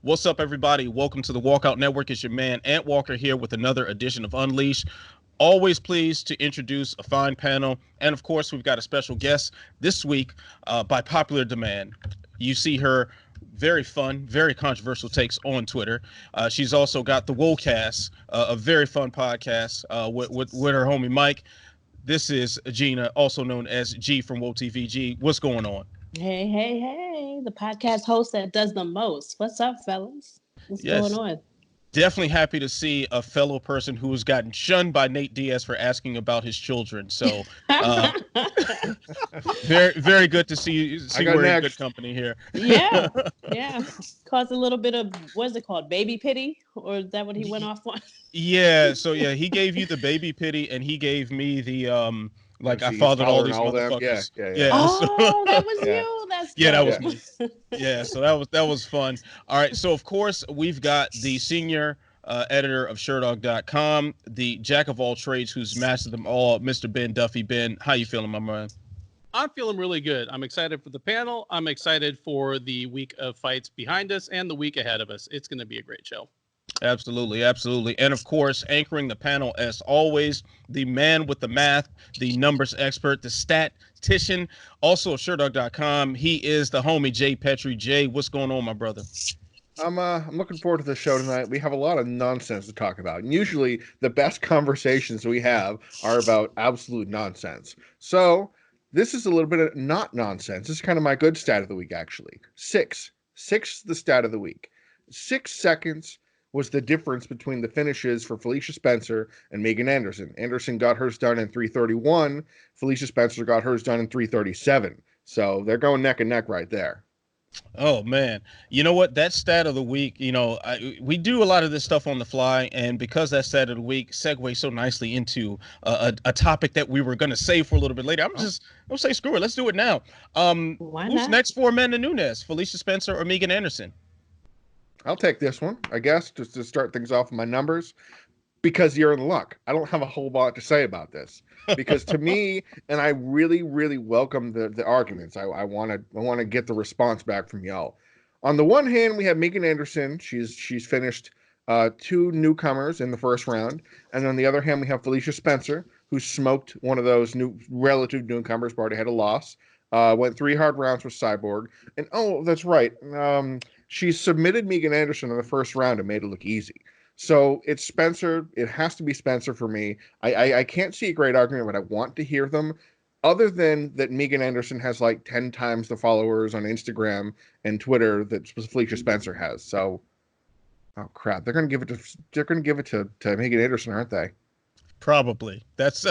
What's up, everybody? Welcome to the Walkout Network. It's your man, Ant Walker, here with another edition of Unleashed. Always pleased to introduce a fine panel. And, of course, we've got a special guest this week by popular demand. You see her very fun, very controversial takes on Twitter. She's also got the WhoaTV, a very fun podcast with her homie Mike. This is Gina, also known as G from WhoaTV. G, what's going on? Hey, the podcast host that does the most. What's up, fellas? What's going on? Definitely happy to see a fellow person who has gotten shunned by Nate Diaz for asking about his children. So very, very good to see we're in good company here. Yeah. Caused a little bit of, what is it called? Baby pity? Or is that what he went off on? Yeah. So yeah, he gave you the baby pity and he gave me the I fathered all these motherfuckers. Yeah. Oh, that was you. That's good. That was me. Yeah, so that was fun. All right, so of course we've got the senior editor of SureDog.com, the jack of all trades who's mastered them all, Mr. Ben Duffy. Ben, how you feeling, my man? I'm feeling really good. I'm excited for the panel. I'm excited for the week of fights behind us and the week ahead of us. It's going to be a great show. Absolutely. And of course, anchoring the panel as always, the man with the math, the numbers expert, the statistician, also SureDog.com. He is the homie Jay Petrie. Jay, what's going on, my brother? I'm looking forward to the show tonight. We have a lot of nonsense to talk about. And usually the best conversations we have are about absolute nonsense. So this is a little bit of not nonsense. This is kind of my good stat of the week, actually. Six, the stat of the week. 6 seconds was the difference between the finishes for Felicia Spencer and Megan Anderson. Anderson got hers done in 3:31. Felicia Spencer got hers done in 3:37. So they're going neck and neck right there. Oh, man. You know what? That stat of the week, we do a lot of this stuff on the fly. And because that stat of the week segues so nicely into a topic that we were going to save for a little bit later, I'm going to say, screw it. Let's do it now. Who's next for Amanda Nunes? Felicia Spencer or Megan Anderson? I'll take this one, I guess, just to start things off with my numbers, because you're in luck. I don't have a whole lot to say about this, because to me, and I really, really welcome the arguments. I want to get the response back from y'all. On the one hand, we have Megan Anderson. She's finished 2 newcomers in the first round, and on the other hand, we have Felicia Spencer, who smoked one of those new relative newcomers, but already had a loss. Went 3 hard rounds with Cyborg, and that's right. She submitted Megan Anderson in the first round and made it look easy. So it's Spencer. It has to be Spencer for me. I can't see a great argument, but I want to hear them. Other than that, Megan Anderson has like 10 times the followers on Instagram and Twitter that Felicia Spencer has. So, oh crap, they're gonna give it to Megan Anderson, aren't they? Probably. That's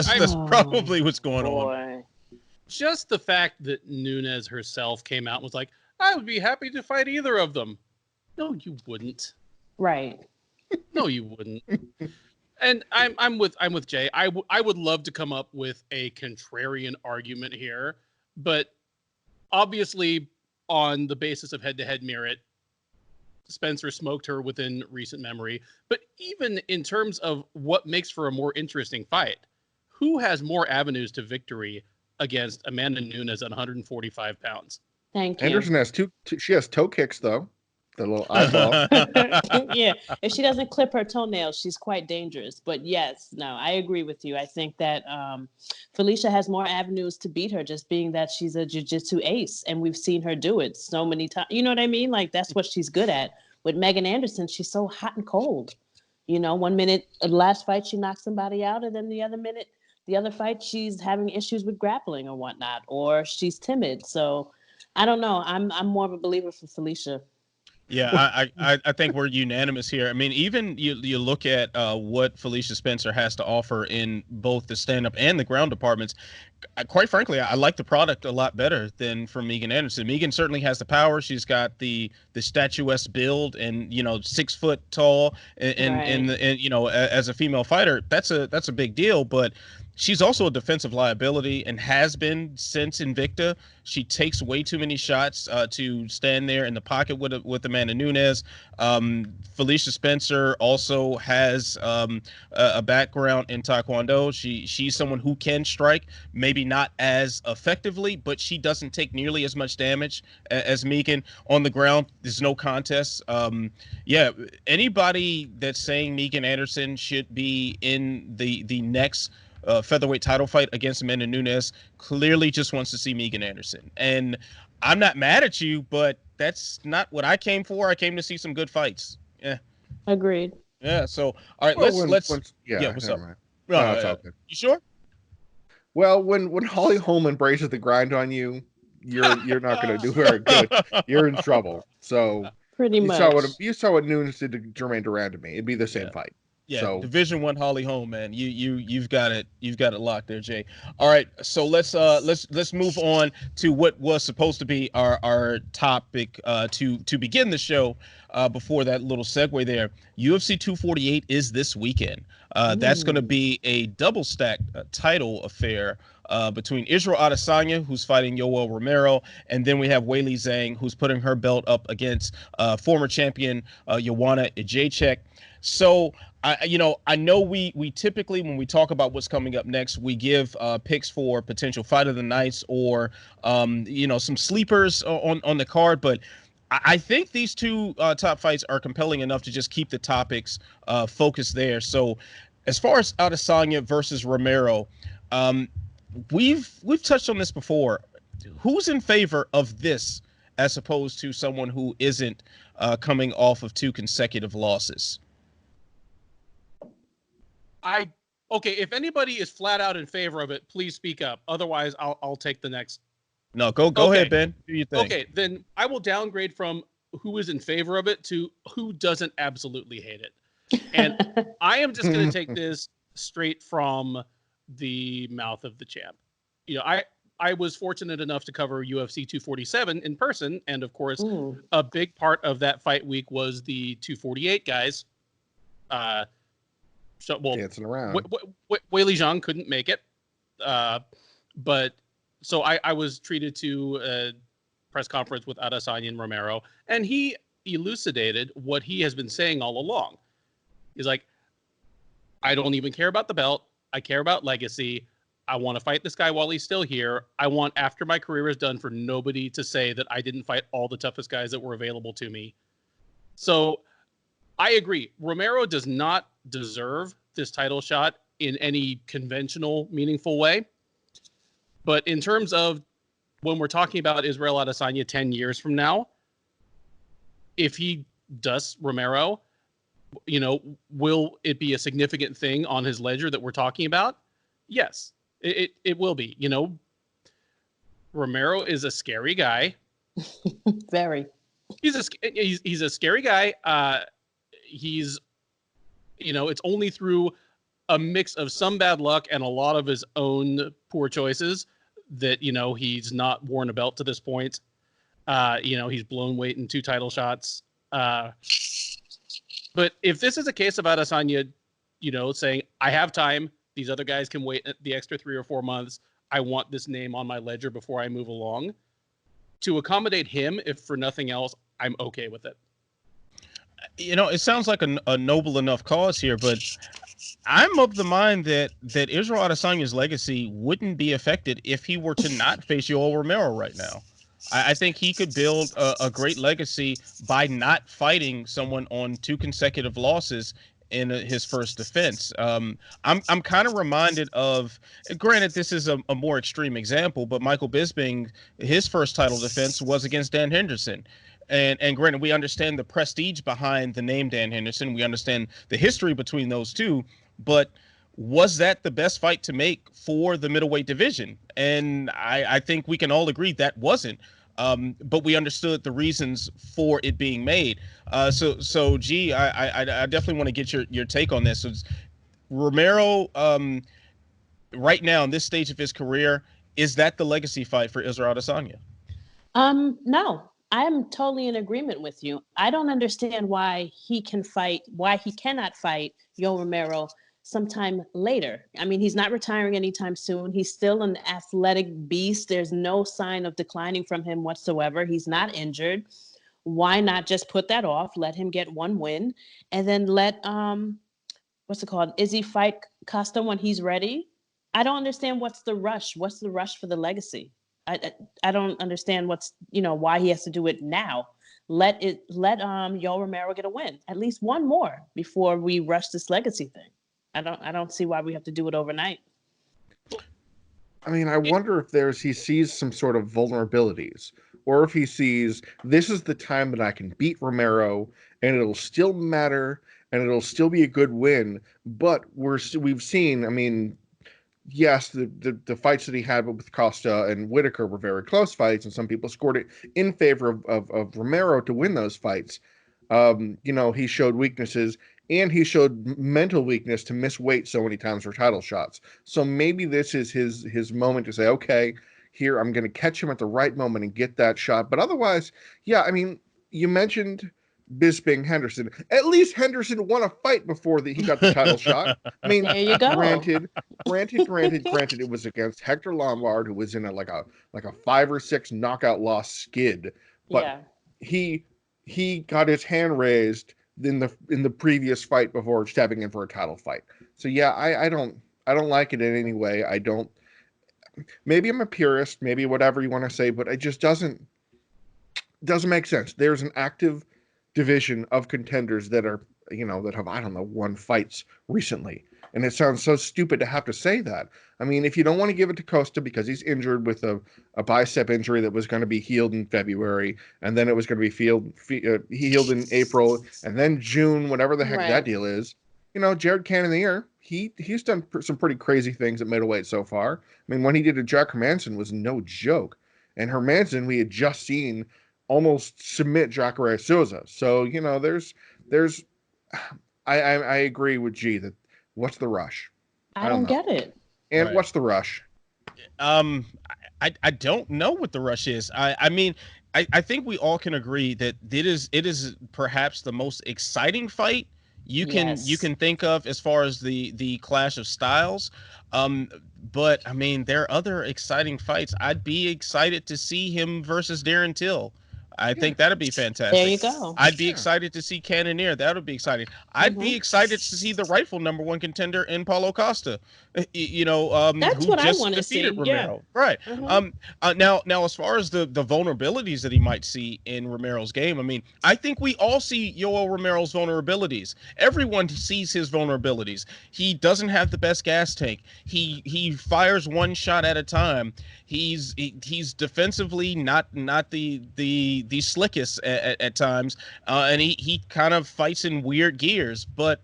probably what's going on. Just the fact that Nunes herself came out and was like, I would be happy to fight either of them. No, you wouldn't. Right. No, you wouldn't. And I'm with Jay. I would love to come up with a contrarian argument here, but obviously on the basis of head-to-head merit, Spencer smoked her within recent memory. But even in terms of what makes for a more interesting fight, who has more avenues to victory against Amanda Nunes at 145 pounds? Thank you. Anderson has she has toe kicks, though. The little eyeball. Yeah. If she doesn't clip her toenails, she's quite dangerous. But yes, no, I agree with you. I think that Felicia has more avenues to beat her, just being that she's a jiu-jitsu ace. And we've seen her do it so many times. You know what I mean? Like, that's what she's good at. With Megan Anderson, she's so hot and cold. One minute, the last fight, she knocked somebody out. And then the other fight, she's having issues with grappling or whatnot. Or she's timid. So I don't know. I'm more of a believer for Felicia. Yeah, I think we're unanimous here. I mean, even you look at what Felicia Spencer has to offer in both the stand-up and the ground departments. Quite frankly, I like the product a lot better than from Megan Anderson. Megan certainly has the power. She's got the statuesque build, and 6 foot tall, and as a female fighter, that's a big deal. But she's also a defensive liability and has been since Invicta. She takes way too many shots to stand there in the pocket with Amanda Nunes. Felicia Spencer also has a background in Taekwondo. She's someone who can strike, maybe not as effectively, but she doesn't take nearly as much damage as Megan on the ground. There's no contest. Yeah, anybody that's saying Megan Anderson should be in the next featherweight title fight against Amanda Nunes clearly just wants to see Megan Anderson. And I'm not mad at you, but that's not what I came for. I came to see some good fights. Yeah. Agreed. Yeah. So, all right, Well, let's. yeah. What's up? Mind. No, It's all good. You sure? Well, when Holly Holm embraces the grind on you, you're not going to do very good. You're in trouble. So pretty much. You saw what Nunes did to Jermaine Durand to me. It'd be the same fight. Yeah, so, Division I Holly Holm, man. You've got it locked there, Jay. All right, so let's move on to what was supposed to be our topic to begin the show. Before that little segue there, UFC 248 is this weekend. That's going to be a double stack title affair between Israel Adesanya, who's fighting Yoel Romero, and then we have Weili Zhang, who's putting her belt up against former champion Joanna Jacek. So I know we typically, when we talk about what's coming up next, we give picks for potential fight of the nights or some sleepers on the card, but I think these two top fights are compelling enough to just keep the topics focused there. So as far as Adesanya versus Romero, we've touched on this before. Who's in favor of this as opposed to someone who isn't coming off of 2 consecutive losses? Okay, if anybody is flat out in favor of it, please speak up. Otherwise, I'll take the next. No, go ahead, Ben. Do you think? Okay, then I will downgrade from who is in favor of it to who doesn't absolutely hate it. And I am just going to take this straight from the mouth of the champ. I was fortunate enough to cover UFC 247 in person, and of course, a big part of that fight week was the 248 guys. Dancing around. Weili Zhang couldn't make it, but so I was treated to a press conference with Adesanya and Romero, and he elucidated what he has been saying all along. He's like, I don't even care about the belt. I care about legacy. I want to fight this guy while he's still here. I want, after my career is done, for nobody to say that I didn't fight all the toughest guys that were available to me. So I agree. Romero does not deserve this title shot in any conventional, meaningful way. But in terms of when we're talking about Israel Adesanya 10 years from now, if he does Romero, will it be a significant thing on his ledger that we're talking about? Yes, it will be. Romero is a scary guy. Very. He's a scary guy. He's, it's only through a mix of some bad luck and a lot of his own poor choices that, he's not worn a belt to this point. He's blown weight in 2 title shots. But if this is a case of Adesanya, saying, I have time, these other guys can wait the extra 3 or 4 months, I want this name on my ledger before I move along, to accommodate him, if for nothing else, I'm okay with it. It sounds like a noble enough cause here, but I'm of the mind that Israel Adesanya's legacy wouldn't be affected if he were to not face Yoel Romero right now. I think he could build a great legacy by not fighting someone on 2 consecutive losses in his first defense. I'm kind of reminded of, granted, this is a more extreme example, but Michael Bisping, his first title defense was against Dan Henderson. And granted, we understand the prestige behind the name Dan Henderson. We understand the history between those two. But was that the best fight to make for the middleweight division? And I think we can all agree that wasn't. But we understood the reasons for it being made. So G, I definitely want to get your take on this. So Romero, right now in this stage of his career, is that the legacy fight for Israel Adesanya? No. I'm totally in agreement with you. I don't understand why he cannot fight Yoel Romero sometime later. I mean, he's not retiring anytime soon. He's still an athletic beast. There's no sign of declining from him whatsoever. He's not injured. Why not just put that off, let him get one win, and then let what's it called? Izzy fight Costa when he's ready? I don't understand what's the rush. What's the rush for the legacy? I don't understand what's, why he has to do it now. Let Yoel Romero get a win, at least one more before we rush this legacy thing. I don't see why we have to do it overnight. I mean, I wonder if he sees some sort of vulnerabilities, or if he sees this is the time that I can beat Romero and it'll still matter and it'll still be a good win. But we've seen, I mean, yes, the fights that he had with Costa and Whitaker were very close fights, and some people scored it in favor of Romero to win those fights. He showed weaknesses, and he showed mental weakness to miss weight so many times for title shots. So maybe this is his moment to say, okay, here, I'm going to catch him at the right moment and get that shot. But otherwise, yeah, I mean, you mentioned Bisping Henderson. At least Henderson won a fight before he got the title shot. I mean, there you go. Granted, it was against Hector Lombard, who was in a 5 or 6 knockout loss skid. But he got his hand raised in the previous fight before stepping in for a title fight. So yeah, I don't like it in any way. I don't. Maybe I'm a purist, maybe whatever you want to say, but it just doesn't make sense. There's an active division of contenders that are, that have, I don't know, won fights recently. And it sounds so stupid to have to say that. I mean, if you don't want to give it to Costa because he's injured with a bicep injury that was going to be healed in February, and then it was going to be healed in April, and then June, whatever the heck that deal is. Jared Cannonier, he's done some pretty crazy things at middleweight so far. I mean, when he did a Jack Hermanson was no joke. And Hermanson, we had just seen almost submit Jacare Souza. So, there's I agree with G that what's the rush? I don't get it. And what's the rush? I don't know what the rush is. I mean, I think we all can agree that it is perhaps the most exciting fight you can think of as far as the clash of styles. But I mean, there are other exciting fights. I'd be excited to see him versus Darren Till. I think that'd be fantastic. There you go. I'd be excited to see Cannonier. That would be exciting. I'd be excited to see the rightful number 1 contender in Paulo Costa. That's who what just I want to see. Romero. Yeah. Right. Now, as far as the vulnerabilities that he might see in Romero's game, I mean, I think we all see Yoel Romero's vulnerabilities. Everyone sees his vulnerabilities. He doesn't have the best gas tank. He fires one shot at a time. He's defensively not the slickest at times, and he kind of fights in weird gears. But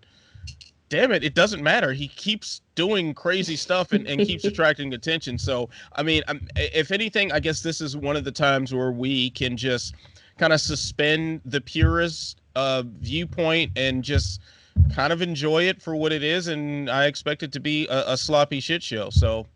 damn it doesn't matter. He keeps doing crazy stuff and keeps attracting attention. So I mean, if anything, I guess this is one of the times where we can just kind of suspend the purist viewpoint and just kind of enjoy it for what it is. And I expect it to be a sloppy shit show. So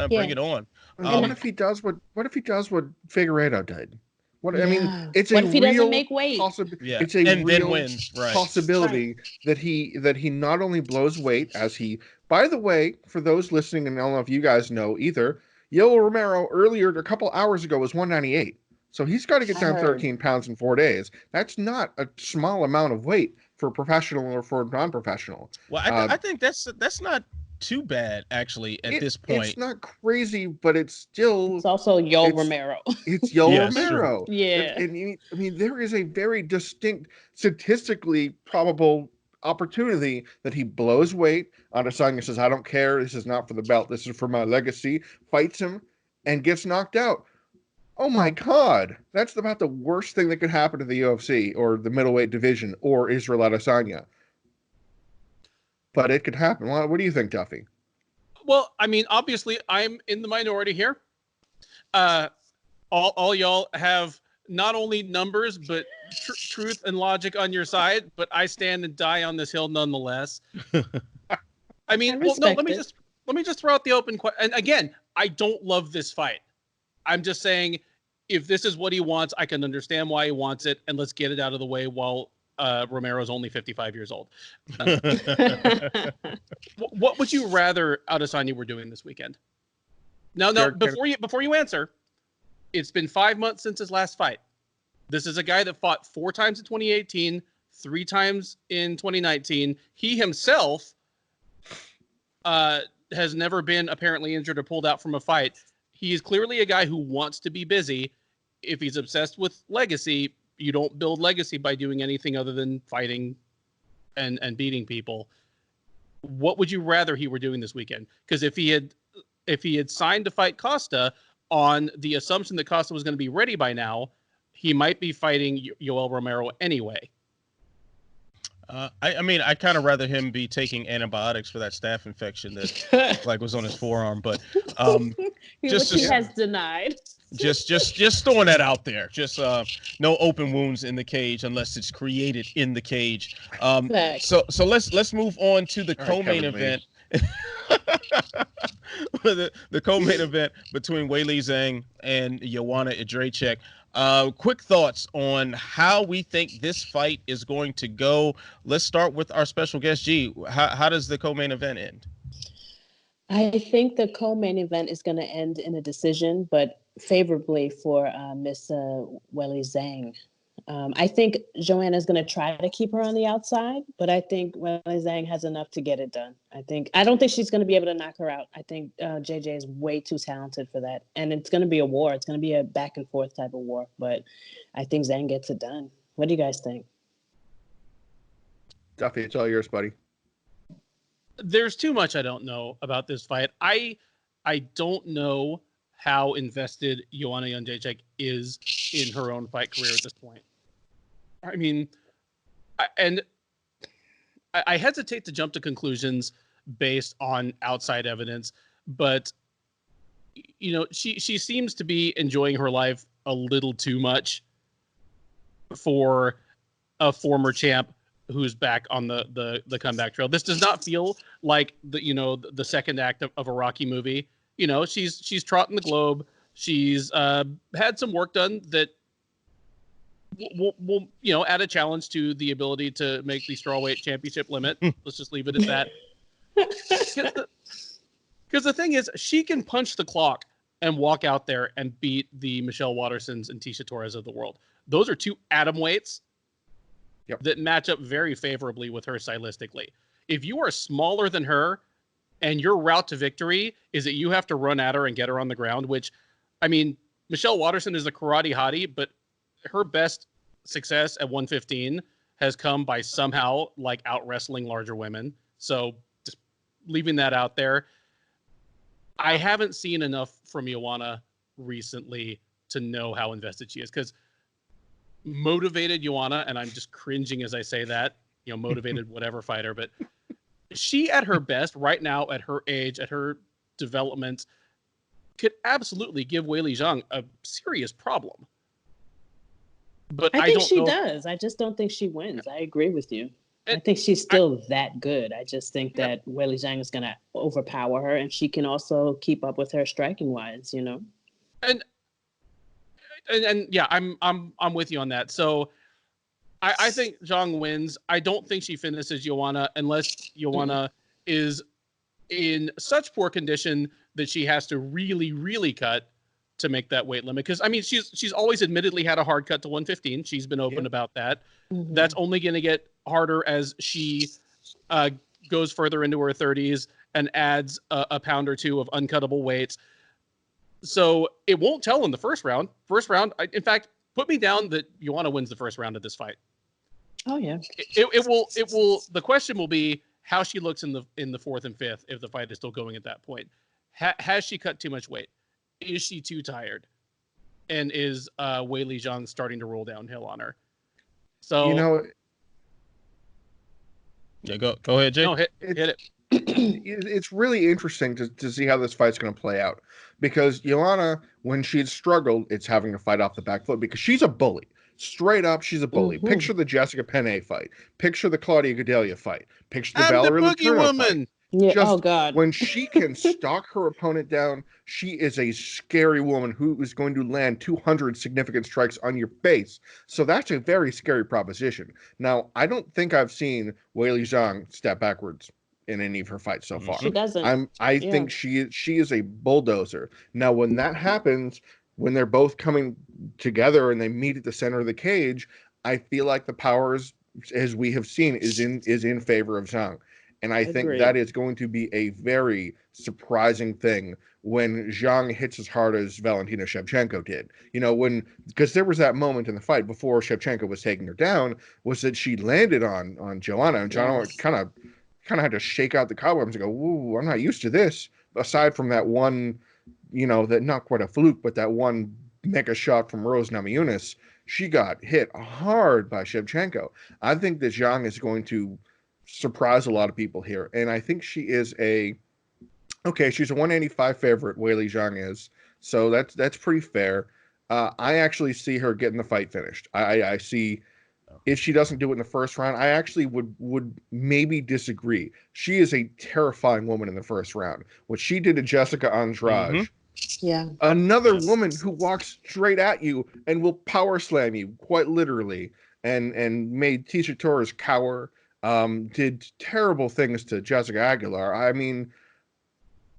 bring it on. What if he does what Figueiredo did? I mean, it's what if he doesn't make weight? It's a real possibility that he not only blows weight, as he. By the way, for those listening, and I don't know if you guys know either, Yoel Romero earlier, a couple hours ago, was 198. So he's got to get down 13 pounds in 4 days. That's not a small amount of weight for a professional or for a non-professional. Well, I think that's not too bad, actually, at this point. It's not crazy, but it's also Yoel Romero. It's Yoel Romero. Sure. Yeah. And I mean, there is a very distinct, statistically probable opportunity that he blows weight. Adesanya says, I don't care. This is not for the belt. This is for my legacy. Fights him and gets knocked out. Oh my God. That's about the worst thing that could happen to the UFC or the middleweight division or Israel Adesanya. But it could happen. What do you think, Duffy? Well, I mean, obviously, I'm in the minority here. All y'all have not only numbers, but truth and logic on your side. But I stand and die on this hill nonetheless. I mean, let me just throw out the open question. And again, I don't love this fight. I'm just saying, if this is what he wants, I can understand why he wants it, and let's get it out of the way while Romero's only 55 years old. What would you rather Adesanya were doing this weekend? No, before you answer, it's been 5 months since his last fight. This is a guy that fought 4 times in 2018, 3 times in 2019. He himself has never been apparently injured or pulled out from a fight. He is clearly a guy who wants to be busy. If he's obsessed with legacy, you don't build legacy by doing anything other than fighting and beating people. What would you rather he were doing this weekend? Because if he had signed to fight Costa on the assumption that Costa was going to be ready by now, he might be fighting Yoel Romero anyway. I mean, I kind of rather him be taking antibiotics for that staph infection that like was on his forearm, but he has denied. Just throwing that out there. Just no open wounds in the cage unless it's created in the cage. So let's move on to the co-main event. the co-main event between Weili Zhang and Joanna Jędrzejczyk. Quick thoughts on how we think this fight is going to go. Let's start with our special guest, G. How does the co-main event end? I think the co-main event is going to end in a decision, but favorably for Miss Weili Zhang. I think Joanna is going to try to keep her on the outside, but I think Weili Zhang has enough to get it done. I don't think she's going to be able to knock her out. I think JJ is way too talented for that. And it's going to be a war. It's going to be a back and forth type of war, but I think Zhang gets it done. What do you guys think? Duffy, it's all yours, buddy. There's too much I don't know about this fight. I don't know how invested Joanna Jędrzejczyk is in her own fight career at this point. I mean, I hesitate to jump to conclusions based on outside evidence, but you know, she seems to be enjoying her life a little too much for a former champ who's back on the comeback trail. This does not feel like the second act of a Rocky movie. You know, she's trotting the globe. She's had some work done that will add a challenge to the ability to make the strawweight championship limit. Let's just leave it at that. Because the thing is, she can punch the clock and walk out there and beat the Michelle Watersons and Tisha Torres of the world. Those are two atom weights that match up very favorably with her stylistically. If you are smaller than her and your route to victory is that you have to run at her and get her on the ground, which, I mean, Michelle Waterson is a karate hottie, but her best success at 115 has come by somehow like out wrestling larger women. So just leaving that out there. I haven't seen enough from Joanna recently to know how invested she is, because motivated Joanna, and I'm just cringing as I say that, motivated whatever fighter, but she at her best right now at her age, at her development, could absolutely give Weili Zhang a serious problem. But I think she does. I just don't think she wins. I agree with you. I think she's still that good. I just think that Weili Zhang is going to overpower her, and she can also keep up with her striking wise, And yeah, I'm with you on that. So I think Zhang wins. I don't think she finishes Joanna unless Joanna is in such poor condition that she has to really, really cut to make that weight limit. Because I mean, she's always admittedly had a hard cut to 115. She's been open about that. Mm-hmm. That's only going to get harder as she goes further into her 30s and adds a pound or two of uncuttable weights. So it won't tell in the first round. In fact, put me down that Joanna wins the first round of this fight. Oh yeah. It will. The question will be how she looks in the fourth and fifth if the fight is still going at that point. Has she cut too much weight? Is she too tired? And is Weili Zhang starting to roll downhill on her? So yeah, go ahead, Jay. No, hit it. It's really interesting to see how this fight's going to play out, because Joanna, when she's struggled, it's having to fight off the back foot because she's a bully. Straight up, she's a bully. Mm-hmm. Picture the Jessica Penne fight. Picture the Claudia Gadelha fight. Picture the Valerie Letourneau fight. Yeah. Just Oh God. when she can stalk her opponent down, she is a scary woman who is going to land 200 significant strikes on your face. So that's a very scary proposition. Now, I don't think I've seen Weili Zhang step backwards in any of her fights so far. She doesn't. I think she is a bulldozer. Now, when that happens, when they're both coming together and they meet at the center of the cage, I feel like the powers, as we have seen, is in favor of Zhang. And I think Agreed. that is going to be a very surprising thing when Zhang hits as hard as Valentina Shevchenko did. Because there was that moment in the fight before Shevchenko was taking her down, was that she landed on Joanna, and Joanna kind of had to shake out the cobwebs and go, "Ooh, I'm not used to this." Aside from that one, that not quite a fluke, but that one mega shot from Rose Namajunas, she got hit hard by Shevchenko. I think that Zhang is going to surprise a lot of people here, and I think she is she's a 185 favorite. Weili Zhang is, so that's pretty fair. I actually see her getting the fight finished. I see, if she doesn't do it in the first round, I actually would maybe disagree. She is a terrifying woman in the first round. What she did to Jessica Andrade, Yeah. another woman who walks straight at you and will power slam you quite literally, and made Tisha Torres cower. Did terrible things to Jessica Aguilar. I mean,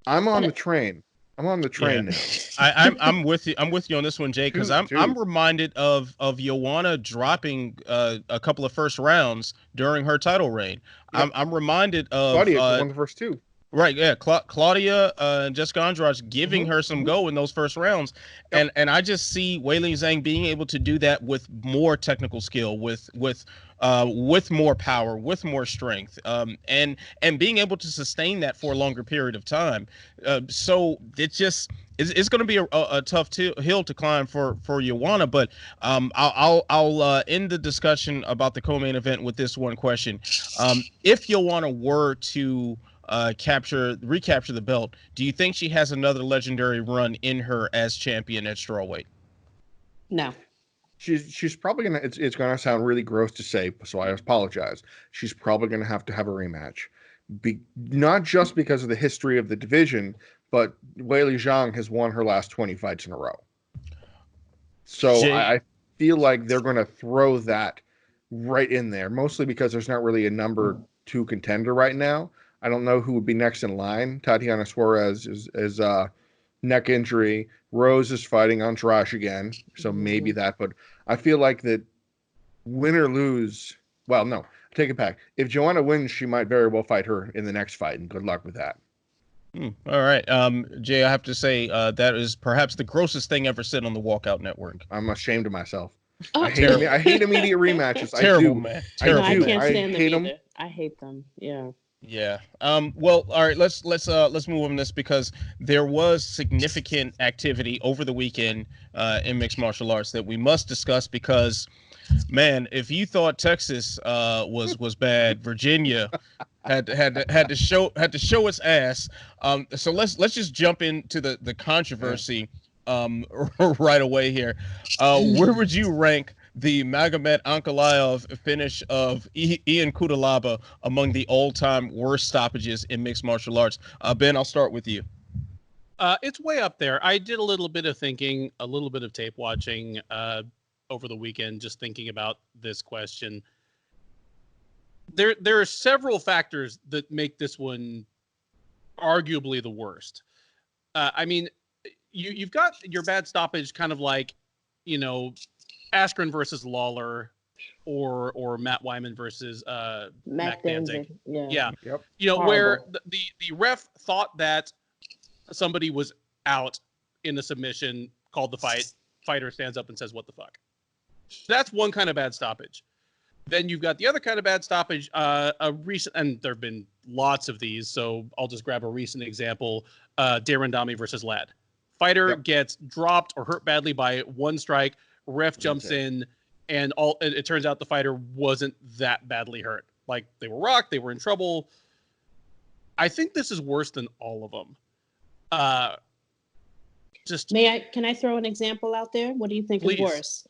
I'm on the train. I'm on the train now. I'm with you. I'm with you on this one, Jay, because I'm reminded of Joanna dropping a couple of first rounds during her title reign. Yep. I'm reminded of Claudia won the first two. Right, yeah, Claudia and Jessica Andrade giving her some go in those first rounds, and I just see Weili Zhang being able to do that with more technical skill, with more power, with more strength, and being able to sustain that for a longer period of time. So it's going to be a tough hill to climb for Joanna. But I'll end the discussion about the co-main event with this one question: if Joanna were to recapture the belt, do you think she has another legendary run in her as champion at strawweight? No. She's probably gonna. It's gonna sound really gross to say, so I apologize. She's probably gonna have to have a rematch, not just because of the history of the division, but Weili Zhang has won her last 20 fights in a row. So I feel like they're gonna throw that right in there, mostly because there's not really a number 2 contender right now. I don't know who would be next in line. Tatiana Suarez is neck injury. Rose is fighting Andrade again, so maybe that. But I feel like that, win or lose. Well, no, take it back. If Joanna wins, she might very well fight her in the next fight, and good luck with that. All right, Jay, I have to say that is perhaps the grossest thing ever said on the Walkout Network. I'm ashamed of myself. Oh. I hate immediate rematches. Terrible, man. Terrible. I can't stand them either. I hate them. Yeah. Yeah. Well, all right. Let's move on this, because there was significant activity over the weekend in mixed martial arts that we must discuss. Because, man, if you thought Texas was bad, Virginia had to show its ass. So let's just jump into the controversy right away here. Where would you rank the Magomed Ankalaev finish of Ian Cutelaba among the all-time worst stoppages in mixed martial arts? Ben, I'll start with you. It's way up there. I did a little bit of thinking, a little bit of tape watching over the weekend, just thinking about this question. There are several factors that make this one arguably the worst. I mean, you've got your bad stoppage, kind of like, Askren versus Lawler, or Matt Wyman versus Mac Danzig. Yeah. Yep. Where the ref thought that somebody was out in the submission, called the fight, fighter stands up and says, "What the fuck?" That's one kind of bad stoppage. Then you've got the other kind of bad stoppage, a recent, and there have been lots of these, so I'll just grab a recent example, Darren Dami versus Ladd. Fighter gets dropped or hurt badly by one strike, ref jumps in, and it turns out the fighter wasn't that badly hurt. Like, they were rocked, they were in trouble. I think this is worse than all of them. Can I throw an example out there? What do you think is worse?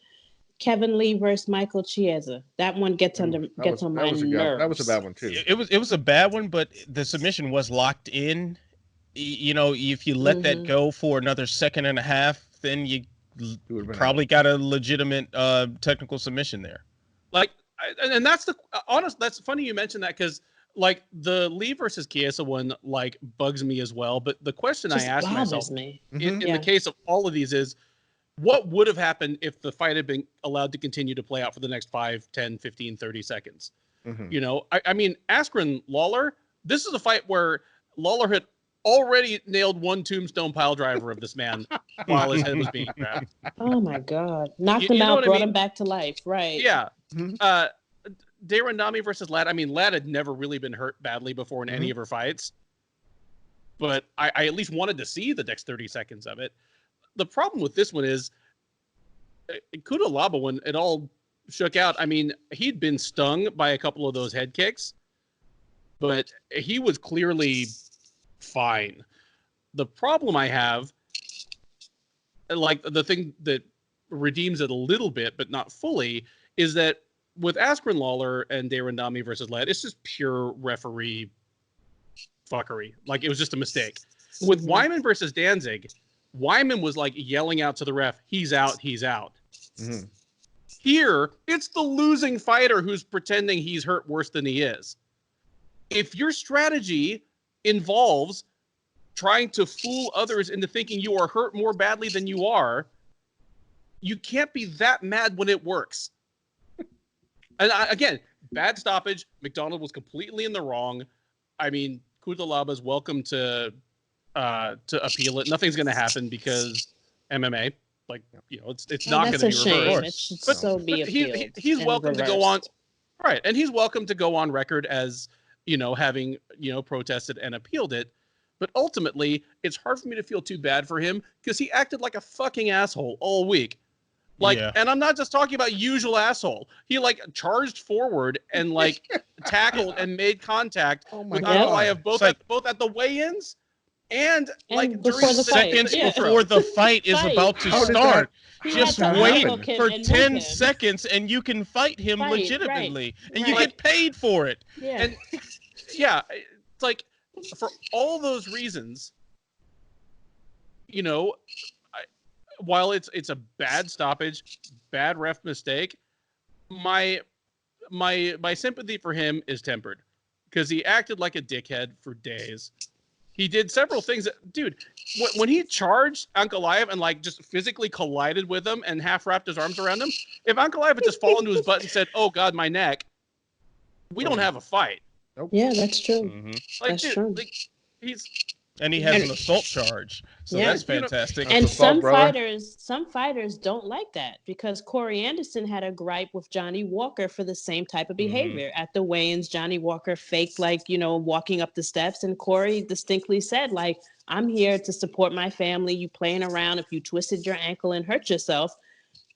Kevin Lee versus Michael Chiesa. That one gets on my nerves. That was a bad one too. It was a bad one, but the submission was locked in. You know, if you let that go for another second and a half, then you probably got a legitimate technical submission there. Like, and that's the honest. That's funny you mentioned that, because like the Lee versus Chiesa one like bugs me as well. But the question I asked myself in the case of all of these is, what would have happened if the fight had been allowed to continue to play out for the next 5, 10, 15, 30 seconds? You know, I mean, Askren Lawler, this is a fight where Lawler had already nailed one tombstone pile driver of this man while his head was being grabbed. Oh my God. Knocked him out, brought him back to life. Right. Yeah. Darren Nami versus Ladd. I mean, Ladd had never really been hurt badly before in any of her fights, but I at least wanted to see the next 30 seconds of it. The problem with this one is Cutelaba, when it all shook out, I mean, he'd been stung by a couple of those head kicks, but he was clearly fine. The problem I have, like the thing that redeems it a little bit, but not fully, is that with Askren Lawler and Darren Nami versus Ladd, it's just pure referee fuckery. Like, it was just a mistake. With Wyman versus Danzig, Wyman was like yelling out to the ref, he's out, he's out. Here, it's the losing fighter who's pretending he's hurt worse than he is. If your strategy involves trying to fool others into thinking you are hurt more badly than you are, you can't be that mad when it works. And again, bad stoppage. McDonald was completely in the wrong. I mean, Cutelaba is welcome to appeal it. Nothing's going to happen because MMA, like, you know, it's not going to be reversed. It should still be appealed. He's welcome to go on, right? And he's welcome to go on record as, you know, having, you know, protested and appealed it. But ultimately, it's hard for me to feel too bad for him because he acted like a fucking asshole all week. Like, and I'm not just talking about usual asshole. He like charged forward and like tackled and made contact with Ankalaev both at the weigh-ins and like before the seconds before the fight is about to start. Just wait for 10 seconds and you can fight him legitimately and you get paid for it. And it's like, for all those reasons, you know, while it's a bad stoppage, bad ref mistake, my sympathy for him is tempered because he acted like a dickhead for days. He did several things that, dude, when he charged Ankalaev and like just physically collided with him and half wrapped his arms around him, if Ankalaev had just fallen to his butt and said, "Oh God, my neck," we don't have a fight. Nope. Yeah, that's true. Like, that's dude, true. like, he has an assault charge, so that's fantastic. And some fighters don't like that because Corey Anderson had a gripe with Johnny Walker for the same type of behavior. At the weigh-ins, Johnny Walker faked, like, you know, walking up the steps, and Corey distinctly said, like, I'm here to support my family. You playing around. If you twisted your ankle and hurt yourself,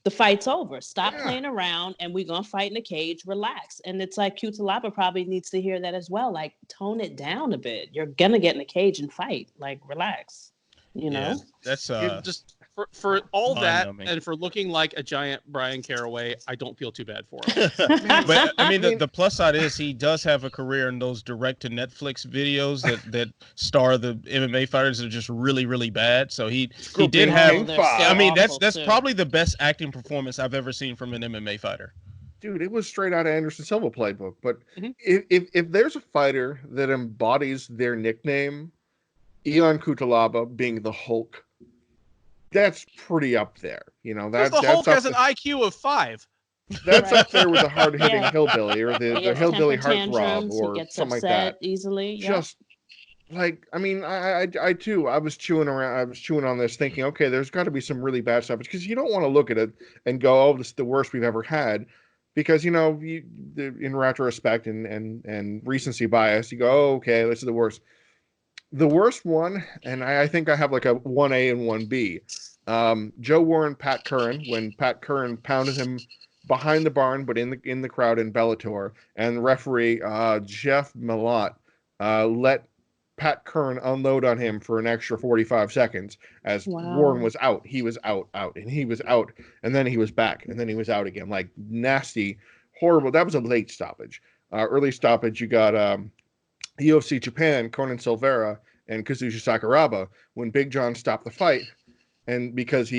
the fight's over. Stop playing around, and we're going to fight in a cage. Relax. And it's like Cutelaba probably needs to hear that as well. Like, tone it down a bit. You're going to get in a cage and fight. Like, relax. You know? That's just for all that and for looking like a giant Brian Caraway, I don't feel too bad for him. But I mean, the plus side is he does have a career in those direct to Netflix videos that star the MMA fighters that are just really, really bad. So he did have. I mean, that's probably the best acting performance I've ever seen from an MMA fighter. Dude, it was straight out of Anderson Silva playbook. But if there's a fighter that embodies their nickname, Ion Cutelaba being the Hulk, that's pretty up there. You know, the Hulk has an IQ of 5. That's up there with the hard-hitting hillbilly or the hillbilly heartthrob or something like that. Easily, just like, I mean, I too, I was chewing on this thinking, okay, there's got to be some really bad stuff because you don't want to look at it and go, oh, this is the worst we've ever had, because, you know, in retrospect and recency bias, you go, oh, okay, this is the worst. The worst one, and I think I have like a 1A and 1B. Joe Warren, Pat Curran, when Pat Curran pounded him behind the barn, but in the crowd in Bellator, and referee Jeff Malott let Pat Kern unload on him for an extra 45 seconds as Warren was out. He was out, and he was out, and then he was back, and then he was out again. Like nasty, horrible. That was a late stoppage. Early stoppage, you got UFC Japan, Conan Silveira, and Kazushi Sakuraba when Big John stopped the fight, and because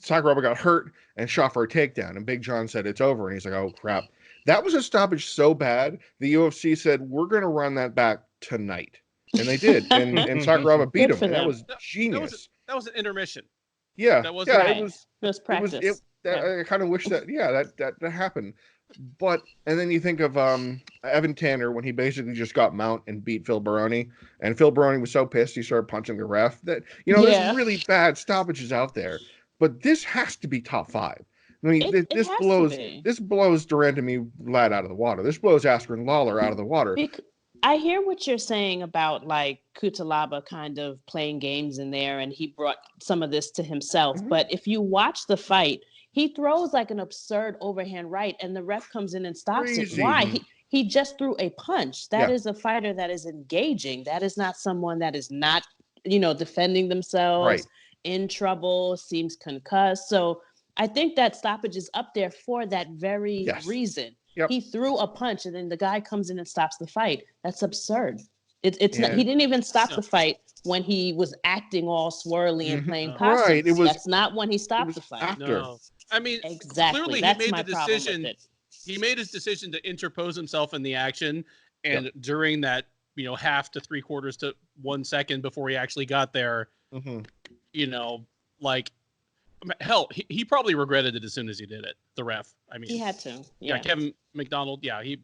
Sakuraba got hurt and shot for a takedown, and Big John said it's over, and he's like, oh crap. That was a stoppage so bad, the UFC said, we're going to run that back tonight. And they did. And Sakuraba beat him. And that was genius. That was an intermission. Yeah. That was right. It was practice. I kind of wish that happened. But, and then you think of Evan Tanner when he basically just got mount and beat Phil Baroni. And Phil Baroni was so pissed he started punching the ref. That, there's really bad stoppages out there. But this has to be top 5. I mean, this blows Durandamy Lad out of the water. This blows Askren Lawler out of the water. I hear what you're saying about like Cutelaba kind of playing games in there, and he brought some of this to himself. Mm-hmm. But if you watch the fight, he throws like an absurd overhand right, and the ref comes in and stops it. Why? He just threw a punch. That is a fighter that is engaging. That is not someone that is not, defending themselves, in trouble, seems concussed. So I think that stoppage is up there for that very reason. Yep. He threw a punch, and then the guy comes in and stops the fight. That's absurd. It's not. He didn't even stop the fight when he was acting all swirly and playing possums. Right. That's not when he stopped the fight. After. No. I mean, exactly. Clearly, That's he made my the decision. Problem with it. He made his decision to interpose himself in the action, and during that, half to 3/4 to 1 second before he actually got there, hell, he probably regretted it as soon as he did it. The ref. I mean, he had to. Yeah, Kevin McDonald. Yeah, he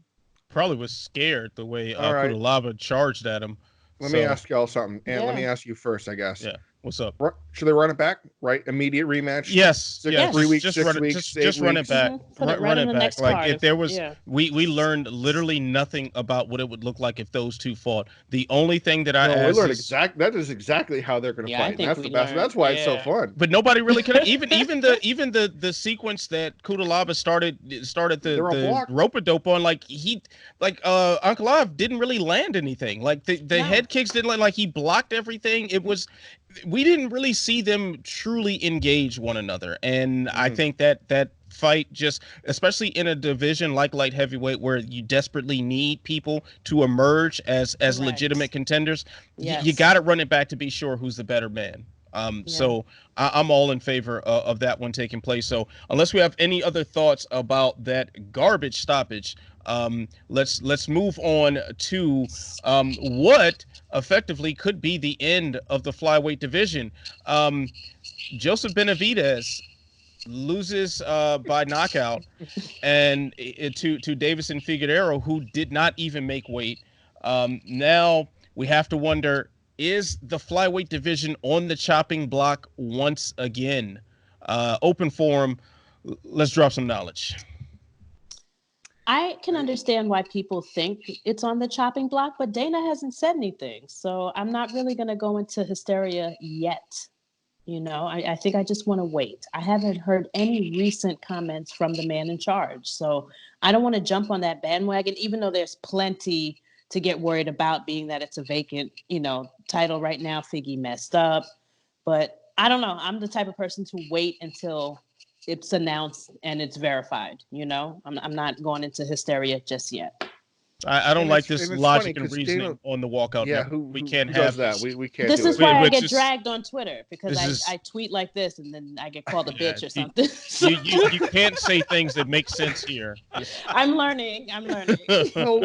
probably was scared the way Cutelaba charged at him. Let me ask y'all something, and let me ask you first, I guess. Yeah. What's up? Should they run it back? Right, immediate rematch. Yes. 3 weeks, just 6 run weeks. Just run it back. Run it back. Like if there was, we learned literally nothing about what it would look like if those two fought. The only thing that I asked we learned that is exactly how they're going to fight. And that's the best. That's why it's so fun. But nobody really could. even the sequence that Cutelaba started the rope-a-dope on, Ankalaev didn't really land anything. Like the head kicks didn't land. Like he blocked everything. We didn't really see them truly engage one another. And I think that fight, just especially in a division like light heavyweight where you desperately need people to emerge as legitimate contenders, you got to run it back to be sure who's the better man. So I'm all in favor of that one taking place. So unless we have any other thoughts about that garbage stoppage, let's move on to what effectively could be the end of the flyweight division. Joseph Benavidez loses by knockout and to Davison Figueiredo, who did not even make weight. Now we have to wonder, is the flyweight division on the chopping block once again? Open forum. Let's drop some knowledge. I can understand why people think it's on the chopping block, but Dana hasn't said anything. So I'm not really going to go into hysteria yet. I think I just want to wait. I haven't heard any recent comments from the man in charge. So I don't want to jump on that bandwagon, even though there's plenty to get worried about, being that it's a vacant, title right now. Figgy messed up. But I don't know. I'm the type of person to wait until it's announced and it's verified. I'm not going into hysteria just yet. I don't like this logic and reasoning on the walkout. Yeah, we can't have that. We can't. This is why I get dragged on Twitter, because I tweet like this and then I get called a bitch or something. You can't say things that make sense here. I'm learning. Well,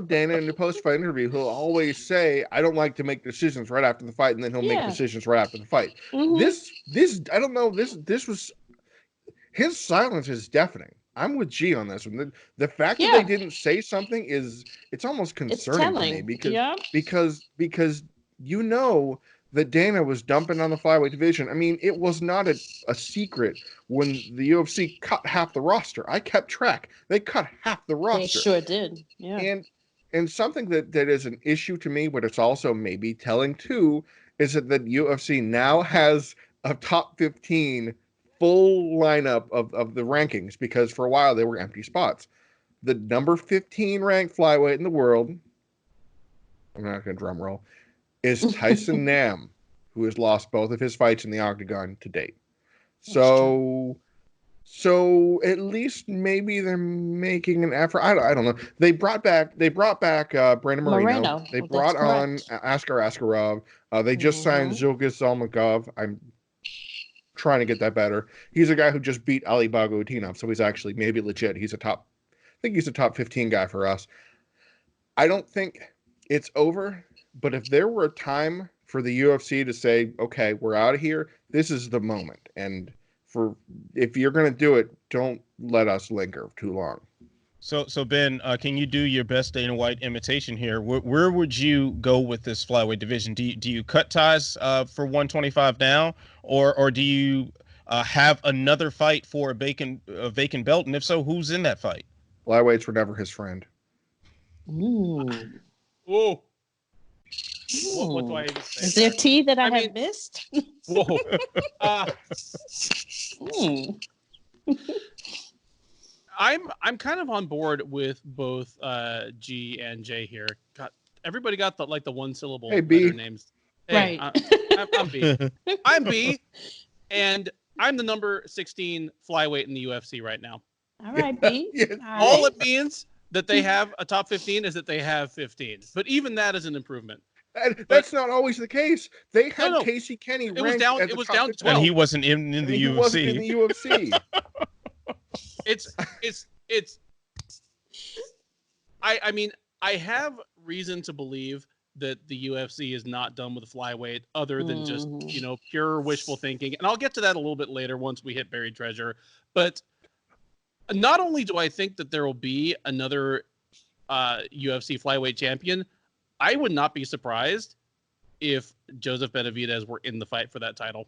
Dana in the post-fight interview, he'll always say, "I don't like to make decisions right after the fight," and then he'll make decisions right after the fight. Mm-hmm. This I don't know. This was his silence is deafening. I'm with G on this one. The fact that they didn't say something it's almost concerning to me because that Dana was dumping on the flyweight division. I mean, it was not a secret when the UFC cut half the roster. I kept track. They cut half the roster. They sure did. Yeah. And something that is an issue to me, but it's also maybe telling too, is that the UFC now has a top 15 full lineup of the rankings, because for a while they were empty spots. The number 15 ranked flyweight in the world I'm not going to drum roll, is Tyson Nam, who has lost both of his fights in the octagon to date. So at least maybe they're making an effort. I don't know. They brought back Brandon Moreno. They brought on Askar Askarov. They just signed Zilgiz Zalmagov. I'm trying to get that better. He's a guy who just beat Ali Bagotinov, so he's actually maybe legit. I think he's a top 15 guy for us. I don't think it's over, but if there were a time for the UFC to say, okay, we're out of here, this is the moment. And if you're going to do it, don't let us linger too long. So Ben, can you do your best Dana White imitation here? Where would you go with this flyweight division? Do you cut ties for 125 now, or do you have another fight for a vacant belt? And if so, who's in that fight? Flyweights were never his friend. Ooh. Whoa. What do I even say? Is there tea that I have missed? Whoa. I'm kind of on board with both G and J here. Everybody got the one syllable names. Hey, Right. I'm B. I'm B, and I'm the number 16 flyweight in the UFC right now. All right, B. All it means that they have a top 15 is that they have 15. But even that is an improvement. That's not always the case. They had Casey Kenny ranked it was down to 12. And he wasn't in the UFC. He wasn't in the UFC. I mean, I have reason to believe that the UFC is not done with the flyweight other than just, pure wishful thinking. And I'll get to that a little bit later once we hit buried treasure. But not only do I think that there will be another UFC flyweight champion, I would not be surprised if Joseph Benavidez were in the fight for that title.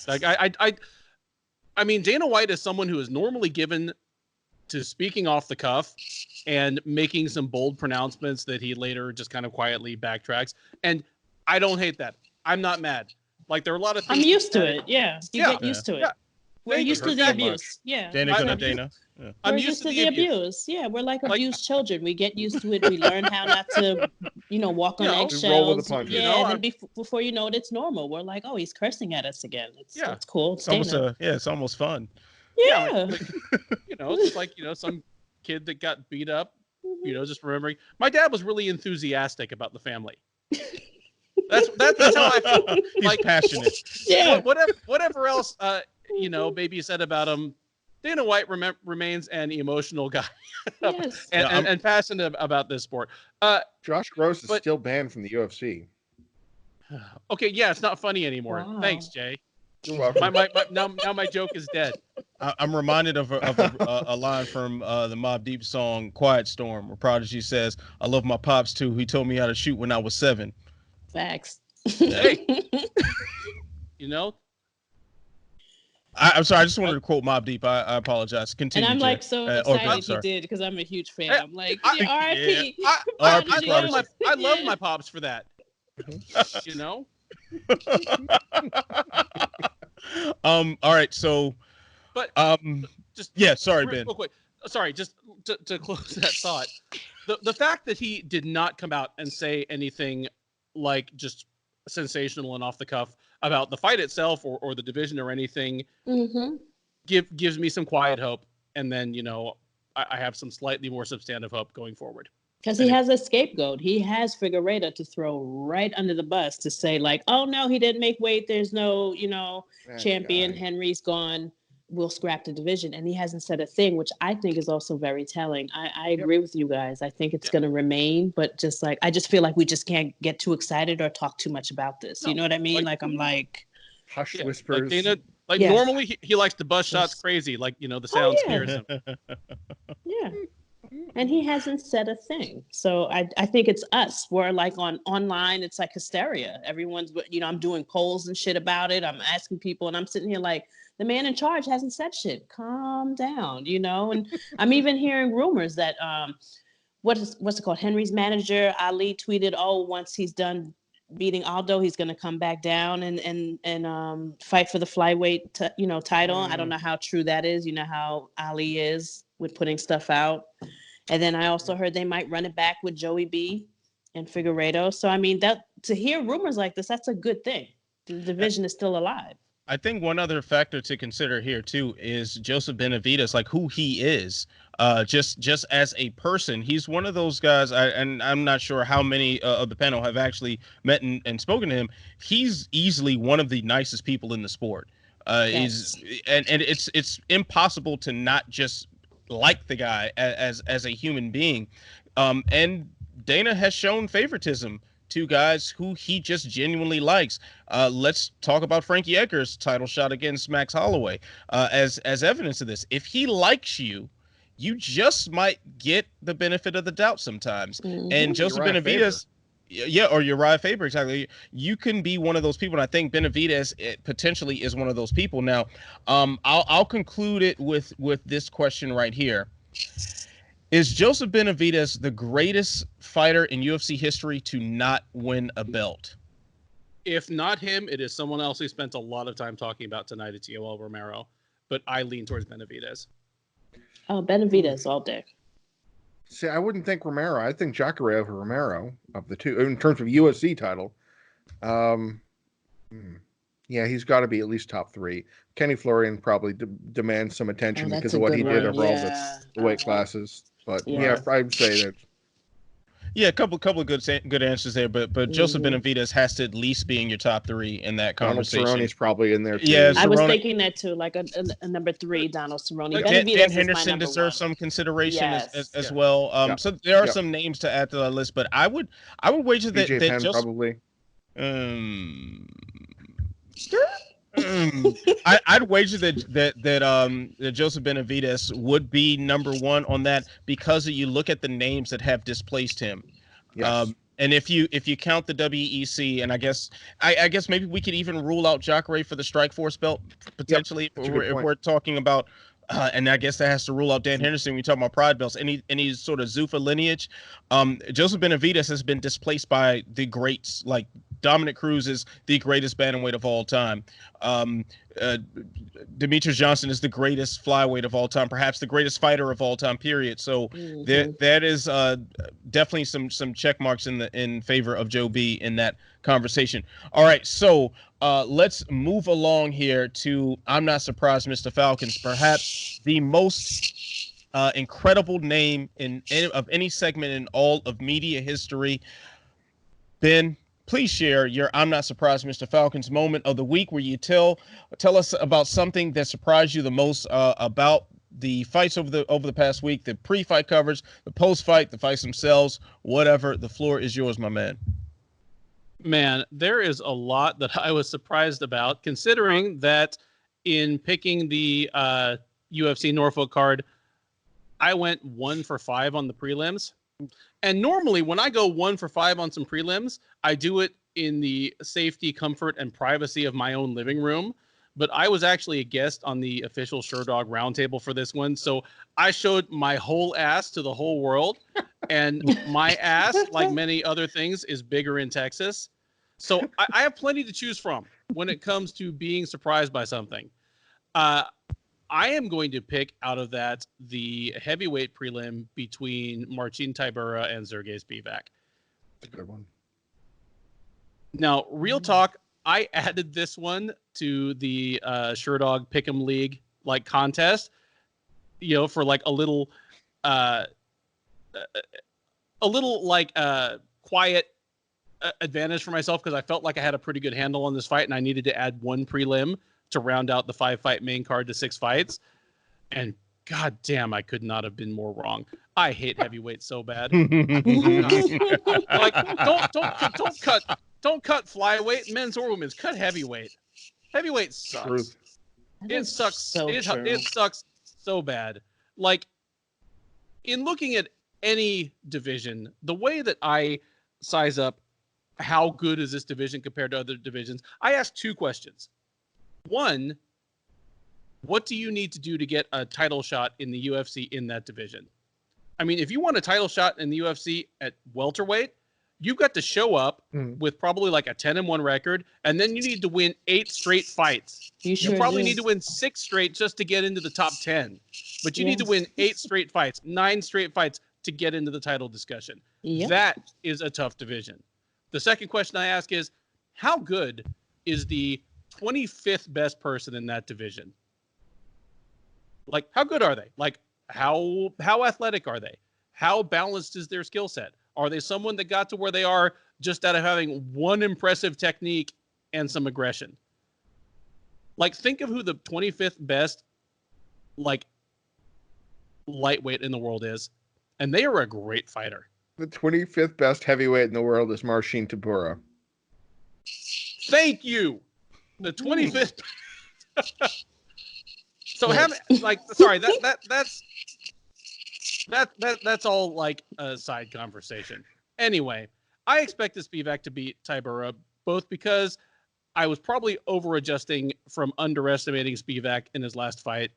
Like I mean, Dana White is someone who is normally given to speaking off the cuff and making some bold pronouncements that he later just kind of quietly backtracks. And I don't hate that. I'm not mad. Like, there are a lot of things. I'm used to it. Yeah. You get used to it. Yeah. We're used to the abuse. Yeah. Dana. Yeah. We're used to the abuse. Yeah. We're like abused children. We get used to it. We learn how not to, walk on eggshells. Roll with the punches. Yeah. And then before you know it, it's normal. We're like, oh, he's cursing at us again. It's cool. It's almost fun. Yeah. It's like, some kid that got beat up, just remembering. My dad was really enthusiastic about the family. That's how I feel. He's passionate. Yeah. Whatever else, maybe you said about him, Dana White remains an emotional guy. Yes. and passionate about this sport. Josh Gross is still banned from the UFC. Okay, yeah, it's not funny anymore. Wow. Thanks, Jay. You're welcome. Now my joke is dead. I'm reminded of a line from the Mobb Deep song "Quiet Storm," where Prodigy says, "I love my pops too. He told me how to shoot when I was 7." Facts. Hey, I'm sorry. I just wanted to quote Mobb Deep. I apologize. Continue. And I'm like so excited he did because I'm a huge fan. I'm like, R.I.P. I love my pops for that. All right. So, but sorry, Ben. Real quick. Sorry, just to close that thought. The fact that he did not come out and say anything like just sensational and off the cuff about the fight itself or the division or anything gives me some quiet hope. And then, I have some slightly more substantive hope going forward. Because he has a scapegoat. He has Figueiredo to throw right under the bus to say, like, oh, no, he didn't make weight. There's no, champion. Henry's gone. We'll scrap the division. And he hasn't said a thing, which I think is also very telling. I agree with you guys. I think it's going to remain. But I just feel like we just can't get too excited or talk too much about this. You know what I mean? I'm like. Hush whispers. Dana, normally he likes to bust shots crazy. Like, the sound scares him. Yeah. And he hasn't said a thing. So I think it's us. We're like online, it's like hysteria. Everyone's, I'm doing polls and shit about it. I'm asking people and I'm sitting here like, the man in charge hasn't said shit. Calm down, And I'm even hearing rumors that, what's it called? Henry's manager, Ali, tweeted, once he's done beating Aldo, he's going to come back down and fight for the flyweight, title. I don't know how true that is. You know how Ali is with putting stuff out. And then I also heard they might run it back with Joey B and Figueiredo. So I mean, that to hear rumors like this, that's a good thing. The division is still alive. I think one other factor to consider here too is Joseph Benavidez, like who he is, just as a person. He's one of those guys, and I'm not sure how many of the panel have actually met and spoken to him. He's easily one of the nicest people in the sport. Yes. And it's impossible to not just like the guy as a human being. And Dana has shown favoritism to guys who he just genuinely likes. Let's talk about Frankie Edgar's title shot against Max Holloway as evidence of this. If he likes you, you just might get the benefit of the doubt sometimes. Mhm. And Joseph Uriah Benavidez, yeah, or Uriah Faber, exactly. You can be one of those people, and I think Benavidez potentially is one of those people. Now, I'll conclude it with this question right here. Is Joseph Benavidez the greatest fighter in UFC history to not win a belt? If not him, it is someone else who spent a lot of time talking about tonight. It's Yoel Romero, but I lean towards Benavidez. Oh, Benavidez all day. See, I wouldn't think Romero. I think Jacare over Romero of the two in terms of UFC title. Yeah, he's got to be at least top 3. Kenny Florian probably demands some attention because of what he did over all the weight classes. But yeah, I'd say that. Yeah, a couple of good answers there, but Joseph Benavidez has to at least be in your top 3 in that conversation. Donald Cerrone's probably in there too. Yeah, I was thinking that too, like a number 3, Donald Cerrone. Like Benavidez Dan is Henderson my deserves some consideration as well. Yeah. So there are some names to add to the list, but I would wager that BJ Penn Joseph, probably. I'd wager that Joseph Benavidez would be number 1 on that because you look at the names that have displaced him. Yes. And if you count the WEC, and I guess maybe we could even rule out Jacare for the Strikeforce belt potentially if we're talking about. And I guess that has to rule out Dan Henderson when we talk about pride belts. Any sort of Zuffa lineage. Joseph Benavidez has been displaced by the greats. Like Dominic Cruz is the greatest bantamweight of all time. Demetrius Johnson is the greatest flyweight of all time, perhaps the greatest fighter of all time. Period. So that is definitely some check marks in favor of Joe B in that conversation. All right, so let's move along here to I'm not surprised, Mr. Falcons, perhaps the most incredible name of any segment in all of media history. Ben, please share your I'm not surprised, Mr. Falcons moment of the week where you tell us about something that surprised you the most about the fights over the past week, the pre-fight coverage, the post-fight, the fights themselves, whatever. The floor is yours, my man. Man, there is a lot that I was surprised about, considering that in picking the UFC Norfolk card, I went 1 for 5 on the prelims. And normally when I go 1 for 5 on some prelims, I do it in the safety, comfort, and privacy of my own living room. But I was actually a guest on the official Sherdog Roundtable for this one. So I showed my whole ass to the whole world. And my ass, like many other things, is bigger in Texas. So I have plenty to choose from when it comes to being surprised by something. I am going to pick out of that the heavyweight prelim between Marcin Tybura and Sergey Spivak. That's a good one. Now, real talk, I added this one to the Sherdog Pick'em League like contest, for like a little quiet advantage for myself because I felt like I had a pretty good handle on this fight and I needed to add 1 prelim to round out the 5-fight main card to 6 fights. And god damn, I could not have been more wrong. I hate heavyweight so bad. Like, don't cut flyweight, men's or women's. Cut heavyweight. Heavyweight sucks. Truth. It sucks. So it true. sucks so bad. Like, in looking at any division, the way that I size up how good is this division compared to other divisions, I ask 2 questions. 1, what do you need to do to get a title shot in the UFC in that division? I mean, if you want a title shot in the UFC at welterweight, you've got to show up with probably like a 10-1 record, and then you need to win 8 straight fights. You probably need to win 6 straight just to get into the top 10. But you need to win 8 straight fights, 9 straight fights, to get into the title discussion. Yep. That is a tough division. The second question I ask is, how good is the 25th best person in that division? Like, how good are they? Like, how athletic are they? How balanced is their skill set? Are they someone that got to where they are just out of having one impressive technique and some aggression? Like, think of who the 25th best, like, lightweight in the world is, and they are a great fighter. The 25th best heavyweight in the world is Marcin Tybura. Thank you. The 25th. So having, like, sorry, that's all like a side conversation. Anyway, I expect this Spivak to beat Tybura, both because I was probably over-adjusting from underestimating Spivak in his last fight,